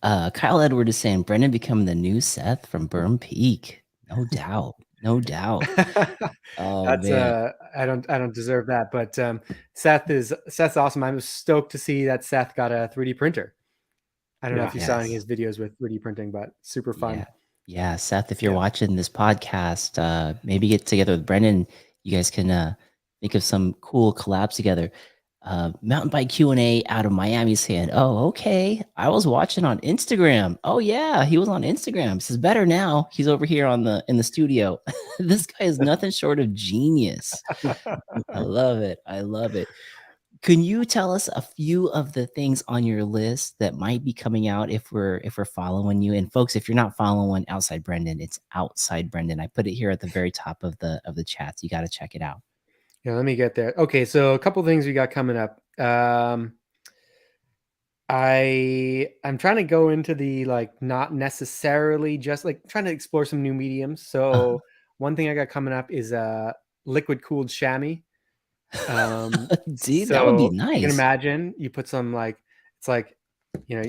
Kyle Edward is saying Brendan becoming the new Seth from Burn Peak. No doubt. No doubt. Oh, that's man. I don't deserve that, but Seth's awesome. I'm stoked to see that Seth got a 3D printer. I don't know if you saw any of his videos with 3D printing, but super fun. Yeah, Seth, if you're watching this podcast, maybe get together with Brendan. You guys can think of some cool collabs together. Mountain Bike Q&A out of Miami saying, oh, okay, I was watching on Instagram. Oh yeah, he was on Instagram. This is better now. He's over here in the studio. This guy is nothing short of genius. I love it. I love it. Can you tell us a few of the things on your list that might be coming out if we're following you? And folks, if you're not following OutsideBrendon, it's OutsideBrendon. I put it here at the very top of the chats. You got to check it out. Yeah, let me get there. Okay, so a couple things we got coming up. I'm trying to go into the like not necessarily just like trying to explore some new mediums. So one thing I got coming up is liquid cooled chamois. Dude, that would be nice. You can imagine you put some like it's like your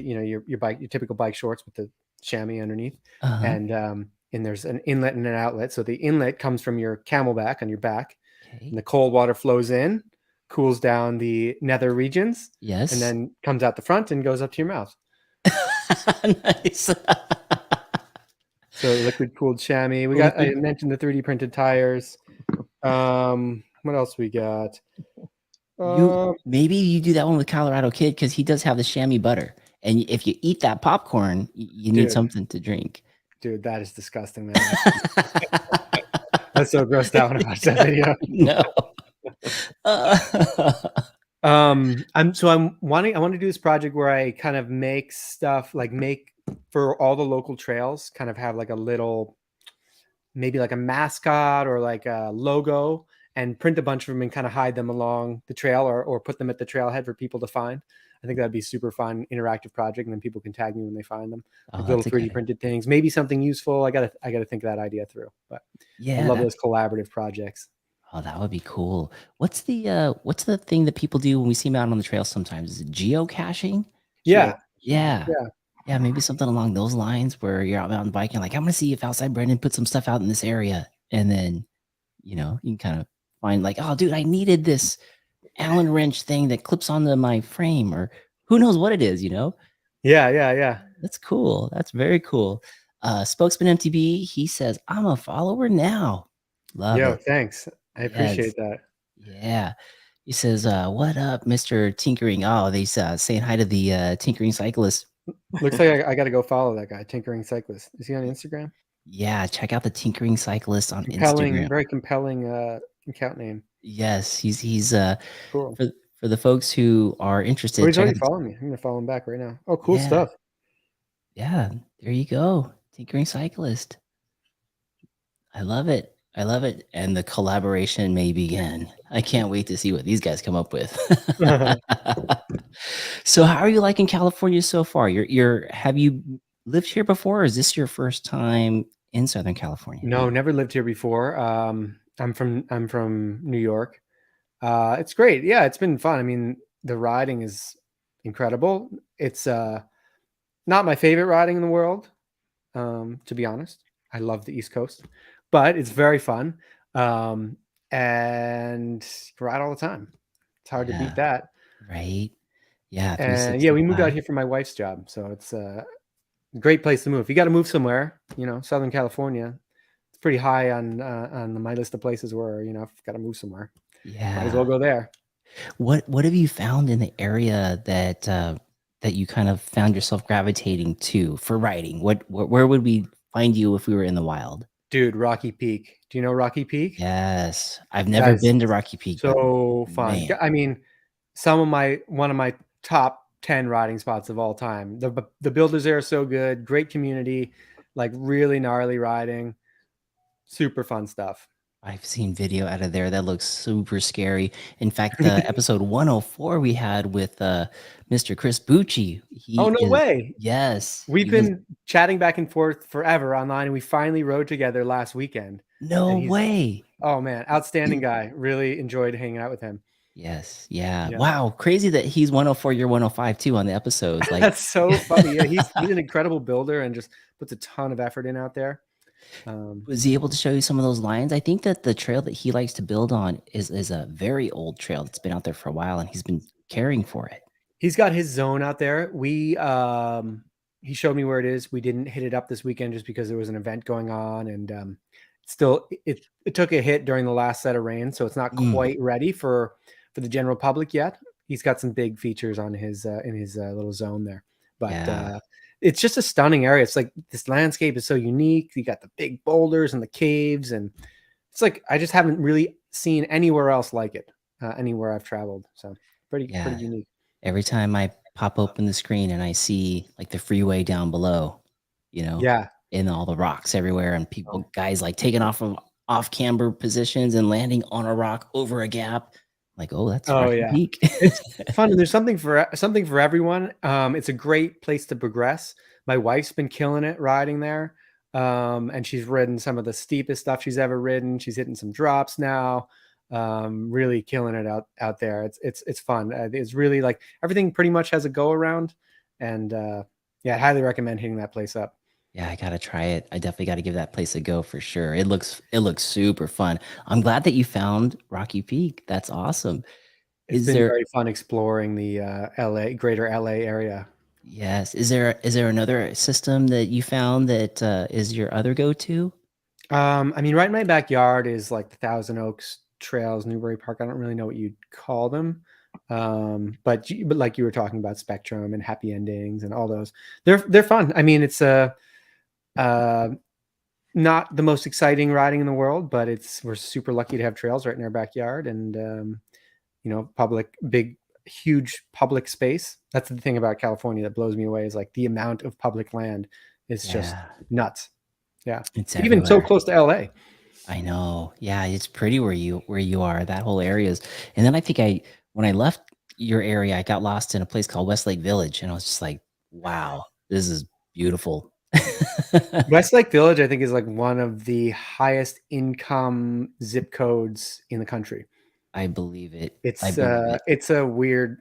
typical bike shorts with the chamois underneath, and there's an inlet and an outlet. So the inlet comes from your camelback on your back, and the cold water flows in, cools down the nether regions, and then comes out the front and goes up to your mouth. Nice. So liquid cooled chamois. I mentioned the 3D printed tires. What else we got? Maybe you do that one with Colorado Kid because he does have the chamois butter, and if you eat that popcorn, you need something to drink. Dude, that is disgusting, man. That's so grossed out when I watched that video. No. I want to do this project where I kind of make stuff like for all the local trails, kind of have like a little, maybe like a mascot or like a logo, and print a bunch of them and kind of hide them along the trail or put them at the trailhead for people to find. I think that'd be super fun, interactive project, and then people can tag me when they find them. Like little 3D printed things, maybe something useful. I gotta think of that idea through. But I love those collaborative projects. Oh, that would be cool. What's the thing that people do when we see them out on the trail sometimes? Is it geocaching? Yeah. Yeah, maybe something along those lines where you're out mountain biking, like, I'm gonna see if OutsideBrendon put some stuff out in this area. And then, you can kind of find like, oh, dude, I needed this Allen wrench thing that clips onto my frame, or who knows what it is, Yeah. That's cool. That's very cool. Spokesman MTB, he says, I'm a follower now. Love Yo, it. thanks. I Yes. appreciate that. Yeah. He says, what up, Mr. Tinkering? Oh, they saying hi to the Tinkering Cyclist. Looks like I got to go follow that guy, Tinkering Cyclist. Is he on Instagram? Yeah, check out the Tinkering Cyclist on Compelling, Instagram. very compelling account name. Yes, he's Cool. for the folks who are interested. Oh, he's Check already out following me. I'm gonna follow him back right now. Oh, cool yeah, stuff. yeah. There you go, Tinkering Cyclist. I love it. I love it, and the collaboration may begin. I can't wait to see what these guys come up with. So, how are you liking California so far? Have you lived here before, or is this your first time in Southern California? No, never lived here before. I'm from New York. It's great. Yeah, it's been fun. I mean, the riding is incredible. It's not my favorite riding in the world, to be honest. I love the East Coast, but it's very fun. And you can ride all the time. It's hard to beat that. Right? Yeah, And yeah, we moved 365. out here for my wife's job, so it's a great place to move. If you got to move somewhere, Southern California, it's pretty high on my list of places where if you got to move somewhere, might as well Yeah. go there. What have you found in the area that you kind of found yourself gravitating to for riding? Where would we find you if we were in the wild? Dude, Rocky Peak. Do you know Rocky Peak? Yes. I've never That's been to Rocky Peak, but so fun. man, I mean, one of my top 10 riding spots of all time. The builders there are so good, great community, like really gnarly riding, super fun stuff. I've seen video out of there that looks super scary. In fact, episode 104 we had with Mr. Chris Bucci. Oh, He no is way. yes, We've he was been chatting back and forth forever online, and we finally rode together last weekend. no And way. oh man, outstanding guy. Really enjoyed hanging out with him. Yes, yeah. Yeah. Wow, crazy that he's 104, you're 105 too on the episodes. Like That's so funny. Yeah, he's an incredible builder and just puts a ton of effort in out there. Was he able to show you some of those lines? I think that the trail that he likes to build on is a very old trail that's been out there for a while, and he's been caring for it. He's got his zone out there. He showed me where it is. We didn't hit it up this weekend just because there was an event going on, and still it took a hit during the last set of rain, so it's not quite ready for the general public yet. He's got some big features on his in his little zone there, but Yeah. it's just a stunning area. It's like this landscape is so unique. You got the big boulders and the caves, and it's like I just haven't really seen anywhere else like it anywhere I've traveled. So pretty unique. Every time I pop open the screen and I see like the freeway down below, Yeah. and all the rocks everywhere, and guys like taking off of off camber positions and landing on a rock over a gap. Like, oh, that's Rocky Peak. It's fun. And there's something for everyone. It's a great place to progress. My wife's been killing it riding there. And she's ridden some of the steepest stuff she's ever ridden. She's hitting some drops now. Really killing it out there. It's fun. It's really like everything pretty much has a go around. And yeah, I highly recommend hitting that place up. Yeah, I gotta try it. I definitely gotta give that place a go for sure. It looks super fun. I'm glad that you found Rocky Peak. That's awesome. It's been very fun exploring the greater LA area. Yes. Is there another system that you found that is your other go-to? I mean, right in my backyard is like the Thousand Oaks Trails, Newbury Park. I don't really know what you'd call them. But like you were talking about Spectrum and Happy Endings and all those, they're fun. I mean, it's not the most exciting riding in the world, but we're super lucky to have trails right in our backyard, and huge public space. That's the thing about California that blows me away, is like the amount of public land is just nuts. Yeah, it's even so close to LA. I know. Yeah, it's pretty where you are. That whole area is. And then I think when I left your area, I got lost in a place called Westlake Village, and I was just like, wow, this is beautiful. Westlake Village, I think, is like one of the highest income zip codes in the country. I believe it. It's a weird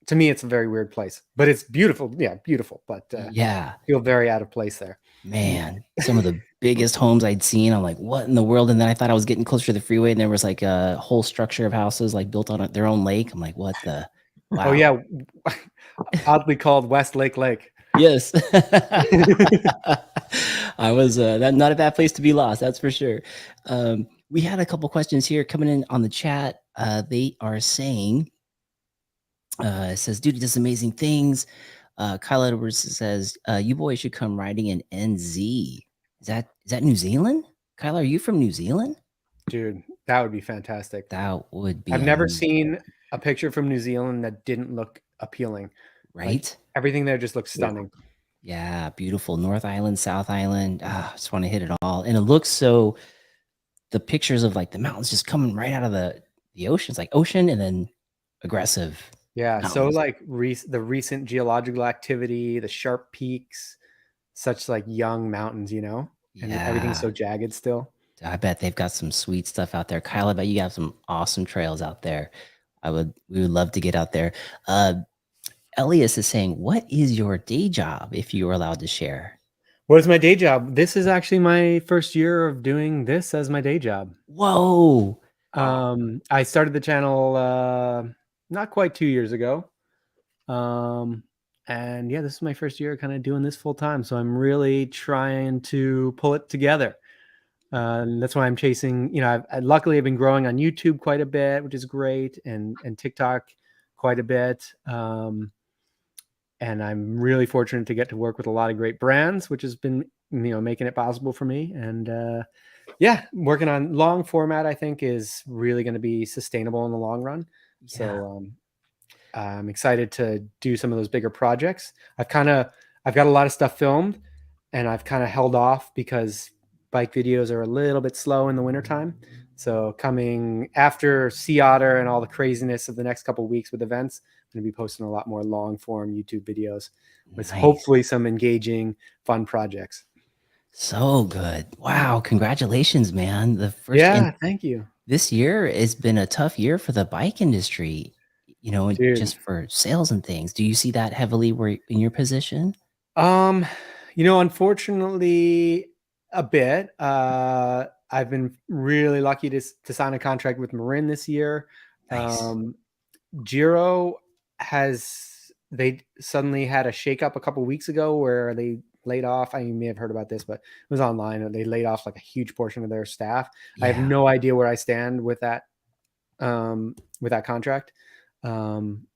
to me, it's a very weird place, but it's beautiful. Yeah, beautiful, but Yeah, feel very out of place there. man, some of the biggest homes I'd seen. I'm like, what in the world? And then I thought I was getting closer to the freeway, and there was like a whole structure of houses like built on their own lake. I'm like, what the? Wow. Oh yeah, oddly called Westlake Lake. Yes. I was not a bad place to be lost, that's for sure. We had a couple questions here coming in on the chat. They are saying, it says, dude, he does amazing things. Kyle Edwards says, you boys should come riding in NZ. Is that New Zealand? Kyle, are you from New Zealand? Dude, that would be fantastic. That would be. I've never seen a picture from New Zealand that didn't look appealing. Right? Like, everything there just looks stunning. Yeah, beautiful. North Island, South Island. I just want to hit it all. And it looks so, the pictures of like the mountains just coming right out of the ocean. It's like ocean and then aggressive. Yeah. mountains. So like the recent geological activity, the sharp peaks, such like young mountains, you know, and everything's so jagged still. I bet they've got some sweet stuff out there. Kyle, I bet you got some awesome trails out there. We would love to get out there. Elias is saying, what is your day job, if you are allowed to share? What is my day job? This is actually my first year of doing this as my day job. Whoa. I started the channel not quite 2 years ago. And yeah, this is my first year kind of doing this full time. So I'm really trying to pull it together. That's why I'm chasing, you know, luckily I've been growing on YouTube quite a bit, which is great. And TikTok quite a bit. And I'm really fortunate to get to work with a lot of great brands, which has been, you know, making it possible for me. And yeah, working on long format, I think, is really going to be sustainable in the long run. Yeah. So I'm excited to do some of those bigger projects. I've got a lot of stuff filmed, and I've kind of held off because bike videos are a little bit slow in the wintertime. So coming after Sea Otter and all the craziness of the next couple of weeks with events, I'm going to be posting a lot more long form YouTube videos with hopefully some engaging, fun projects. So good. Wow. Congratulations, man. The first, thank you. This year has been a tough year for the bike industry, you know, just for sales and things. Do you see that heavily in your position? You know, unfortunately a bit. I've been really lucky to sign a contract with Marin this year. Nice. Jiro they suddenly had a shakeup a couple of weeks ago where they laid off. You may have heard about this, but it was online. They laid off like a huge portion of their staff. Yeah. I have no idea where I stand with that contract. I don't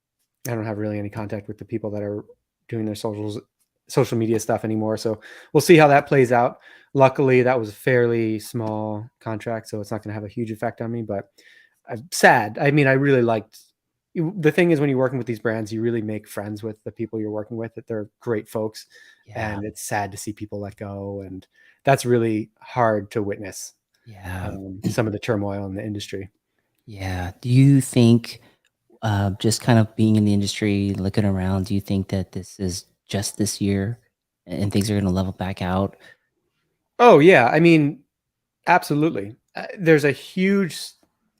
have really any contact with the people that are doing their social media stuff anymore. So we'll see how that plays out. Luckily, that was a fairly small contract, so it's not going to have a huge effect on me, but I'm sad. I mean, I really liked, the thing is when you're working with these brands, you really make friends with the people you're working with, that they're great folks. Yeah. And it's sad to see people let go. And that's really hard to witness. Yeah. Some of the turmoil in the industry. Yeah. Do you think, just kind of being in the industry, looking around, do you think that this is just this year and things are going to level back out? Oh yeah. I mean, absolutely. There's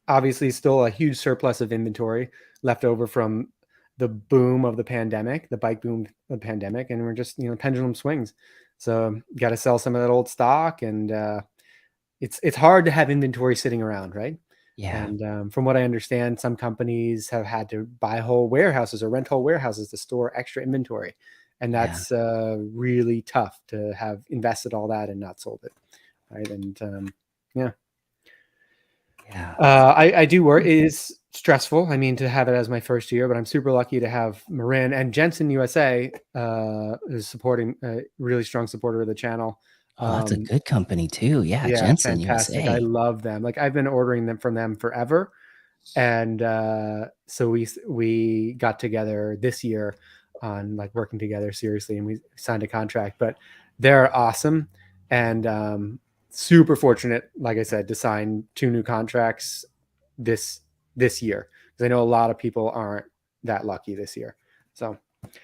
obviously still a huge surplus of inventory left over from the boom of the pandemic, the bike boom of the pandemic. And we're just, you know, pendulum swings. So got to sell some of that old stock, and it's hard to have inventory sitting around, right? Yeah. And from what I understand, some companies have had to buy whole warehouses or rent whole warehouses to store extra inventory. And that's really tough to have invested all that and not sold it. Right. And yeah. I do work. It is stressful. I mean, to have it as my first year, but I'm super lucky to have Marin and Jensen USA is supporting, a really strong supporter of the channel. Oh, that's a good company too. Yeah, Jensen fantastic. USA. I love them. Like, I've been ordering them from them forever, and so we got together this year on like working together seriously, and we signed a contract. But they're awesome, and super fortunate, like I said, to sign 2 new contracts this year, because I know a lot of people aren't that lucky this year. So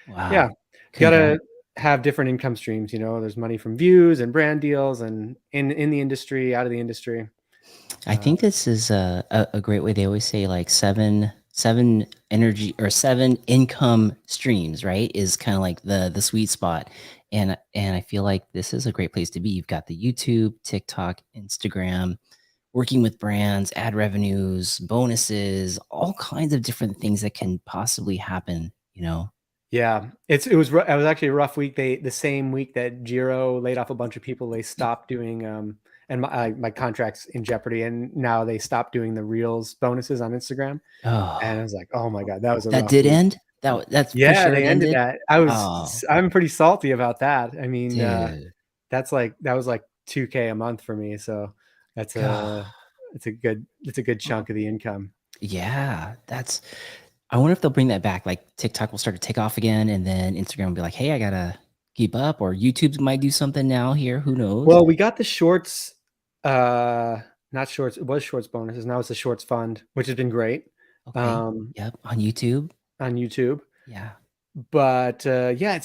yeah, gotta have different income streams. You know, there's money from views and brand deals, and in the industry, out of the industry. I think this is a great way. They always say like 7 7 energy or 7 income streams, right? Is kind of like the sweet spot. And I feel like this is a great place to be. You've got the YouTube, TikTok, Instagram, working with brands, ad revenues, bonuses, all kinds of different things that can possibly happen, you know? Yeah, it was actually a rough week. The same week that Jiro laid off a bunch of people, they stopped doing and my contract's in jeopardy, and now they stopped doing the Reels bonuses on Instagram. And I Oh, was like, oh my God, that was a that rough did week. end? That's for Yeah, sure they it ended ended? that. Oh, I'm pretty salty about that. I mean, dude. that was like 2K a month for me. So that's God. it's a good chunk of the income. Yeah, that's I wonder if they'll bring that back. Like TikTok will start to take off again, and then Instagram will be like, "Hey, I gotta keep up," or YouTube might do something now here. Who knows? Well, we got the shorts, not shorts. It was shorts bonuses. Now it's the shorts fund, which has been great, Okay. um, Yep. On YouTube. on YouTube. Yeah. But yeah,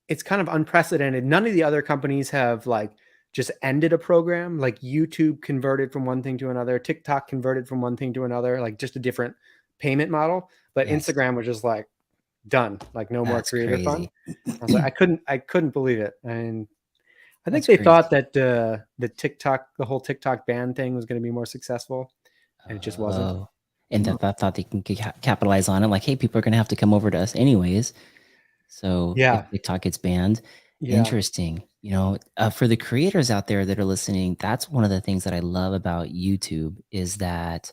it's kind of unprecedented. None of the other companies have like just ended a program. Like YouTube converted from one thing to another, TikTok converted from one thing to another, like just a different payment model. But Yes. Instagram was just like done, like no more That's creator fund. crazy. I was like, I couldn't believe it. And I think That's they crazy. thought that the whole TikTok ban thing was going to be more successful, and it just wasn't. Oh, and that thought they can capitalize on it. Like, hey, people are gonna have to come over to us anyways. So if Yeah, TikTok gets banned, yeah. interesting. You know, for the creators out there that are listening, that's one of the things that I love about YouTube is that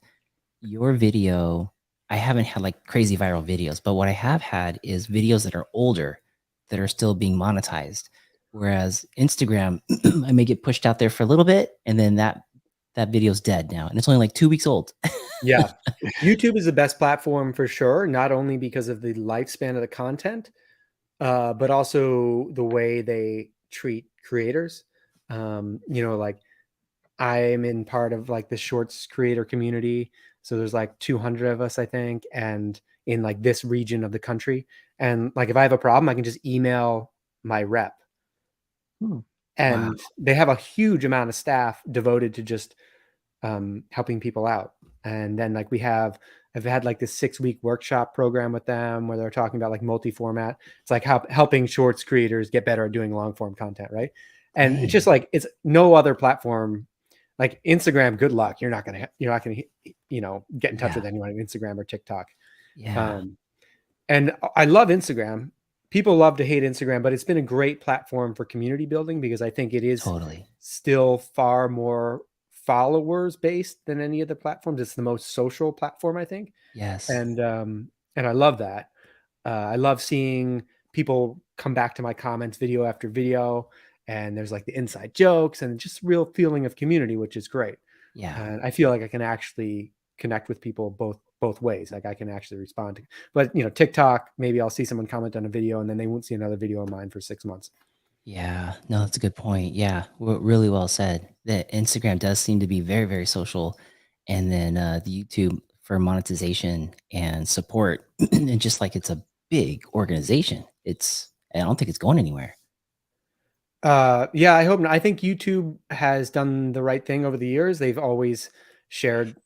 your video, I haven't had like crazy viral videos, but what I have had is videos that are older that are still being monetized. Whereas Instagram, I may get pushed out there for a little bit and then that video's dead now. And it's only like 2 weeks old. Yeah. YouTube is the best platform for sure, not only because of the lifespan of the content, but also the way they treat creators. Like I'm in part of like the shorts creator community. So there's like 200 of us, I think, and in like this region of the country. And like if I have a problem, I can just email my rep. Hmm. Wow. And they have a huge amount of staff devoted to just helping people out. And then like I've had like this 6-week workshop program with them where they're talking about like multi-format. It's like helping shorts creators get better at doing long form content, right? And it's just Dang. like it's no other platform like Instagram. Good luck. You're not gonna get in touch Yeah. with anyone on Instagram or TikTok. Yeah. Um, and I love Instagram. People love to hate Instagram, but it's been a great platform for community building because I think it is Totally. still far more followers based than any other platforms. It's the most social platform, I think. Yes. And I love that. I love seeing people come back to my comments video after video, and there's like the inside jokes and just real feeling of community, which is great. Yeah. And I feel like I can actually connect with people both ways. Like I can actually respond to, but TikTok, maybe I'll see someone comment on a video and then they won't see another video of mine for 6 months. Yeah. No, that's a good point. Yeah. Really well said. That Instagram does seem to be very, very social. And then the YouTube for monetization and support. And just like it's a big organization. I don't think it's going anywhere. Yeah, I hope not. I think YouTube has done the right thing over the years. They've always shared,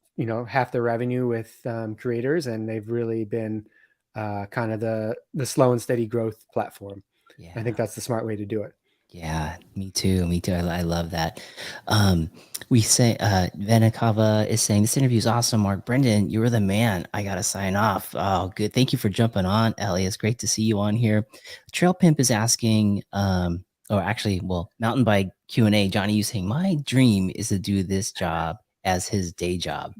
half their revenue with creators, and they've really been kind of the slow and steady growth platform. I think Yeah. that's the smart way to do it. Yeah, me too. Me too. I love that. Um, we say Venikava is saying this interview is awesome. Mark Brendan, you were the man. I gotta sign off. Oh, good. Thank you for jumping on, Ellie. It's great to see you on here. Trail Pimp is asking, or actually, well, Mountain Bike Q&A. Johnny, you saying my dream is to do this job as his day job.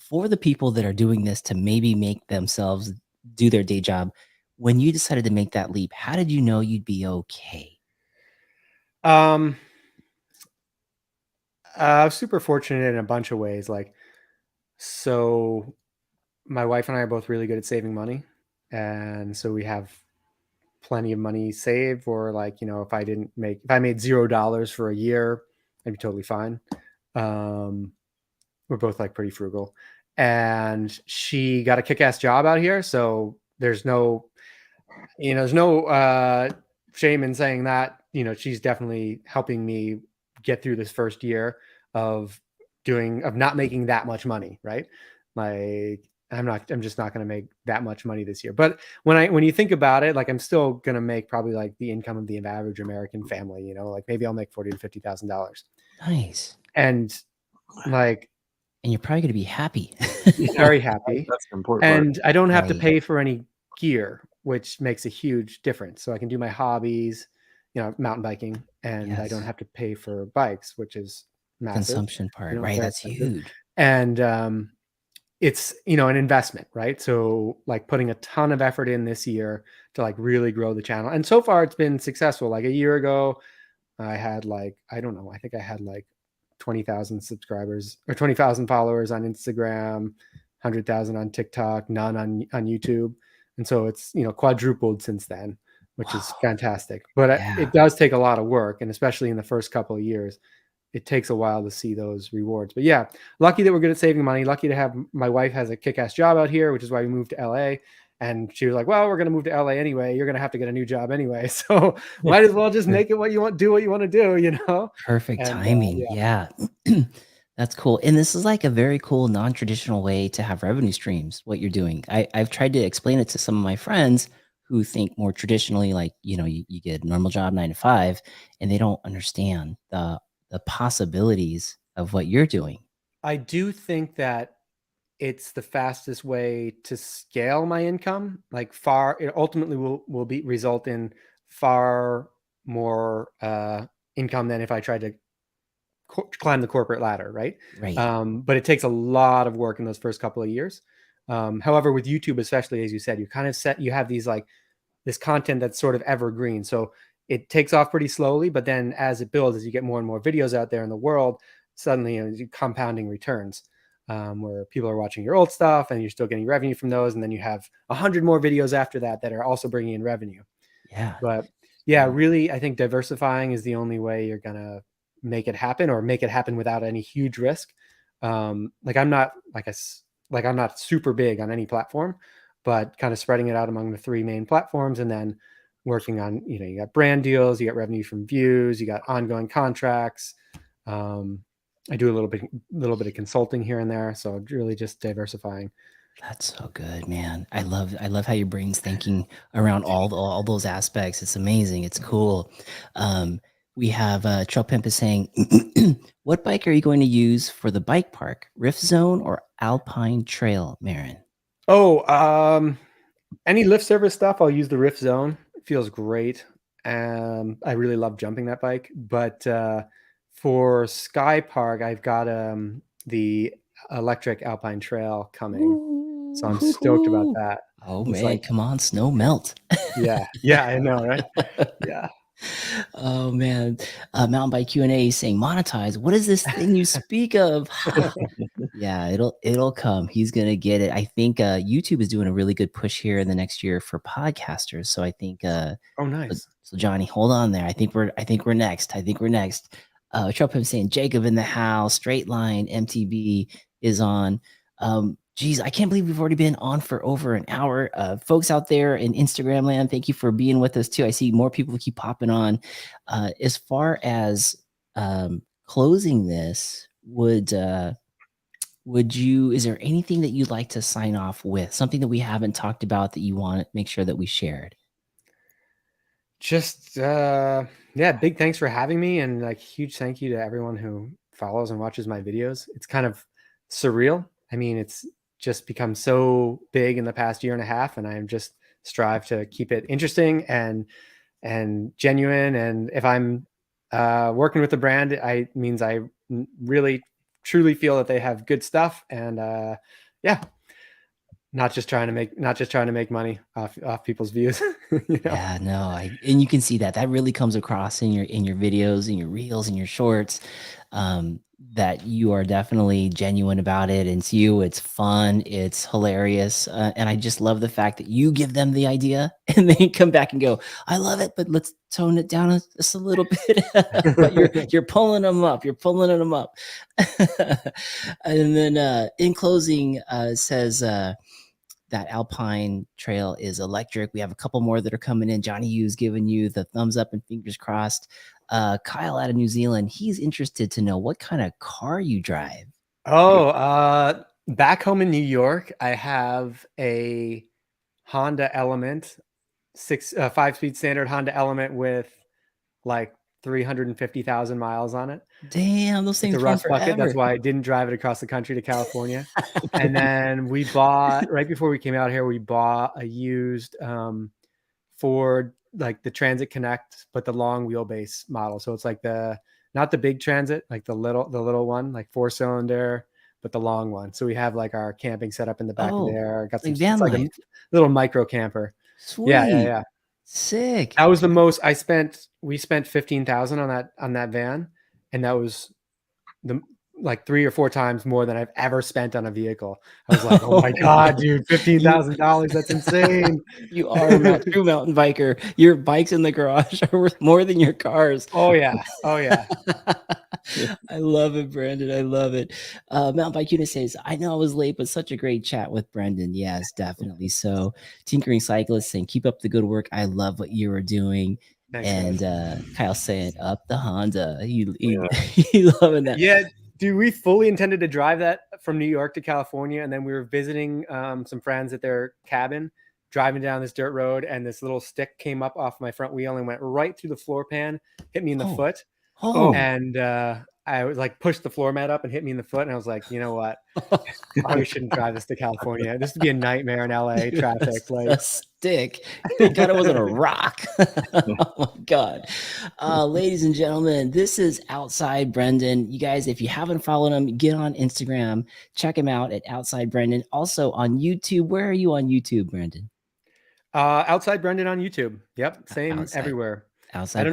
For the people that are doing this to maybe make themselves do their day job, when you decided to make that leap, how did you know you'd be okay? Um, I was super fortunate in a bunch of ways. So my wife and I are both really good at saving money, and so we have plenty of money saved. Or if I made $0 for a year, I'd be totally fine. Um, we're both like pretty frugal, and she got a kick-ass job out here, so there's no shame in saying that. She's definitely helping me get through this first year of not making that much money, right? Like I'm just not going to make that much money this year. But when you think about it, like I'm still going to make probably like the income of the average American family, you know, like maybe I'll make $40,000 to $50,000. Nice. And like, and you're probably going to be happy. Very happy. That's the important and part. I don't have to pay for any gear, which makes a huge difference. So I can do my hobbies, you know, mountain biking, and I don't have to pay for bikes, which is massive. Consumption part, You know, right? very That's expensive. huge. And it's, you know, an investment, right? So like putting a ton of effort in this year to like really grow the channel. And so far it's been successful. Like a year ago, I had like, I don't know, I think I had like 20,000 subscribers or 20,000 followers on Instagram, 100,000 on TikTok, none on YouTube. And so it's, you know, quadrupled since then, which is fantastic. But it does take a lot of work. And especially in the first couple of years, it takes a while to see those rewards. But yeah, lucky that we're good at saving money. Lucky to have, my wife has a kick-ass job out here, which is why we moved to LA. And she was like, well, we're going to move to LA anyway. You're going to have to get a new job anyway. So might as well just make it what you want, do what you want to do, you know? Perfect timing. Yeah. That's cool. And this is like a very cool, non-traditional way to have revenue streams, what you're doing. I've tried to explain it to some of my friends who think more traditionally, like, you know, you get a normal job 9 to 5, and they don't understand the possibilities of what you're doing. I do think that it's the fastest way to scale my income. Like it ultimately will result in far more income than if I tried to climb the corporate ladder, right? But it takes a lot of work in those first couple of years. However, with YouTube, especially, as you said, you have these like this content that's sort of evergreen. So it takes off pretty slowly, but then as it builds, as you get more and more videos out there in the world, suddenly, you know, compounding returns, where people are watching your old stuff and you're still getting revenue from those. And then you have 100 more videos after that are also bringing in revenue. But yeah, really, I think diversifying is the only way you're going to make it happen, or make it happen without any huge risk. Like I'm not I'm not super big on any platform, but kind of spreading it out among the 3 main platforms, and then working on, you know, you got brand deals, you got revenue from views, you got ongoing contracts. I do a little bit of consulting here and there. So really just diversifying. That's so good, man. I love how your brain's thinking around all those aspects. It's amazing. It's cool. We have Trail Pimp is saying, what bike are you going to use for the bike park? Rift Zone or Alpine Trail, Marin? Oh, any lift service stuff, I'll use the Rift Zone. It feels great. I really love jumping that bike. But for Sky Park, I've got the electric Alpine Trail coming. Ooh. So I'm stoked about that. Oh, it's man, like, come on, snow melt. Yeah, I know, right? Yeah. Oh man, Mountain Bike Q&A saying monetize. What is this thing you speak of? Yeah, it'll come. He's gonna get it. I think YouTube is doing a really good push here in the next year for podcasters. So I think oh nice. So Johnny, hold on there. I think we're next. Trump him saying Jacob in the house. Straight Line MTB is on. Geez, I can't believe we've already been on for over an hour. Folks out there in Instagram land, thank you for being with us too. I see more people keep popping on. As far as closing this, is there anything that you'd like to sign off with? Something that we haven't talked about that you want to make sure that we shared? Just yeah, big thanks for having me, and like huge thank you to everyone who follows and watches my videos. It's kind of surreal. I mean, it's just become so big in the past year and a half, and I just strive to keep it interesting and genuine. And if I'm working with a brand, means I really truly feel that they have good stuff, and yeah, not just trying to make money off people's views. You know? Yeah, no, and you can see that really comes across in your videos, in your reels, in your shorts, that you are definitely genuine about it. It's you, it's fun, it's hilarious, and I just love the fact that you give them the idea and they come back and go, "I love it, but let's tone it down just a little bit." But you're pulling them up, and then in closing, says. That Alpine Trail is electric. We have a couple more that are coming in. Johnny U's giving you the thumbs up and fingers crossed. Kyle out of New Zealand, he's interested to know what kind of car you drive. Oh, Back home in New York, I have a Honda Element, 5-speed standard Honda Element with like 350,000 miles on it. Damn, those It's things a run rust bucket. That's forever. why I didn't drive it across the country to California. And then we bought, right before we came out here, we bought a used Ford, like the Transit Connect, but the long wheelbase model. So it's like not the big Transit, like the little one, like 4-cylinder, but the long one. So we have like our camping set up in the back of there. Got some, like van it's like life. a little micro camper. Sweet. Yeah. Sick. That was the most we spent 15,000 on that van, and that was like 3 or 4 times more than I've ever spent on a vehicle. I was like, oh my God, dude, $15,000. That's insane. You are a true mountain biker. Your bikes in the garage are worth more than your cars. Oh yeah. I love it, Brandon. I love it. Mountain Bike Unit says, I know I was late, but such a great chat with Brendan. Yes, definitely. So Tinkering Cyclist saying, keep up the good work. I love what you were doing. Thanks, and Kyle saying, up the Honda. He loving that. Yeah, dude, we fully intended to drive that from New York to California, and then we were visiting some friends at their cabin, driving down this dirt road, and this little stick came up off my front wheel and went right through the floor pan, hit me in the foot. And I was like, pushed the floor mat up and hit me in the foot. And I was like, you know what? I probably shouldn't drive this to California. This would be a nightmare in LA traffic. Like a stick. Thank God it wasn't a rock. Oh my God. Ladies and gentlemen, this is OutsideBrendon. You guys, if you haven't followed him, get on Instagram. Check him out at OutsideBrendon. Also on YouTube. Where are you on YouTube, Brandon? OutsideBrendon on YouTube. Yep. Same everywhere. I don't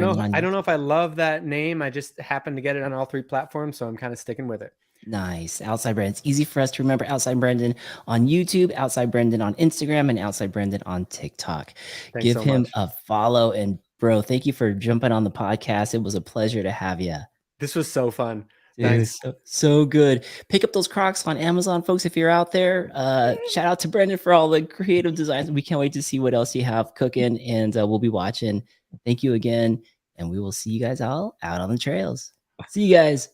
know if I love that name. I just happened to get it on all 3 platforms, so I'm kind of sticking with it. Nice. OutsideBrendon. It's easy for us to remember. OutsideBrendon on YouTube, OutsideBrendon on Instagram, and OutsideBrendon on TikTok. Give him a follow. And bro, thank you for jumping on the podcast. It was a pleasure to have you. This was so fun. Thanks. So good. Pick up those Crocs on Amazon, folks, if you're out there. Shout out to Brendan for all the creative designs. We can't wait to see what else you have cooking, and we'll be watching. Thank you again, and we will see you guys all out on the trails. See you guys.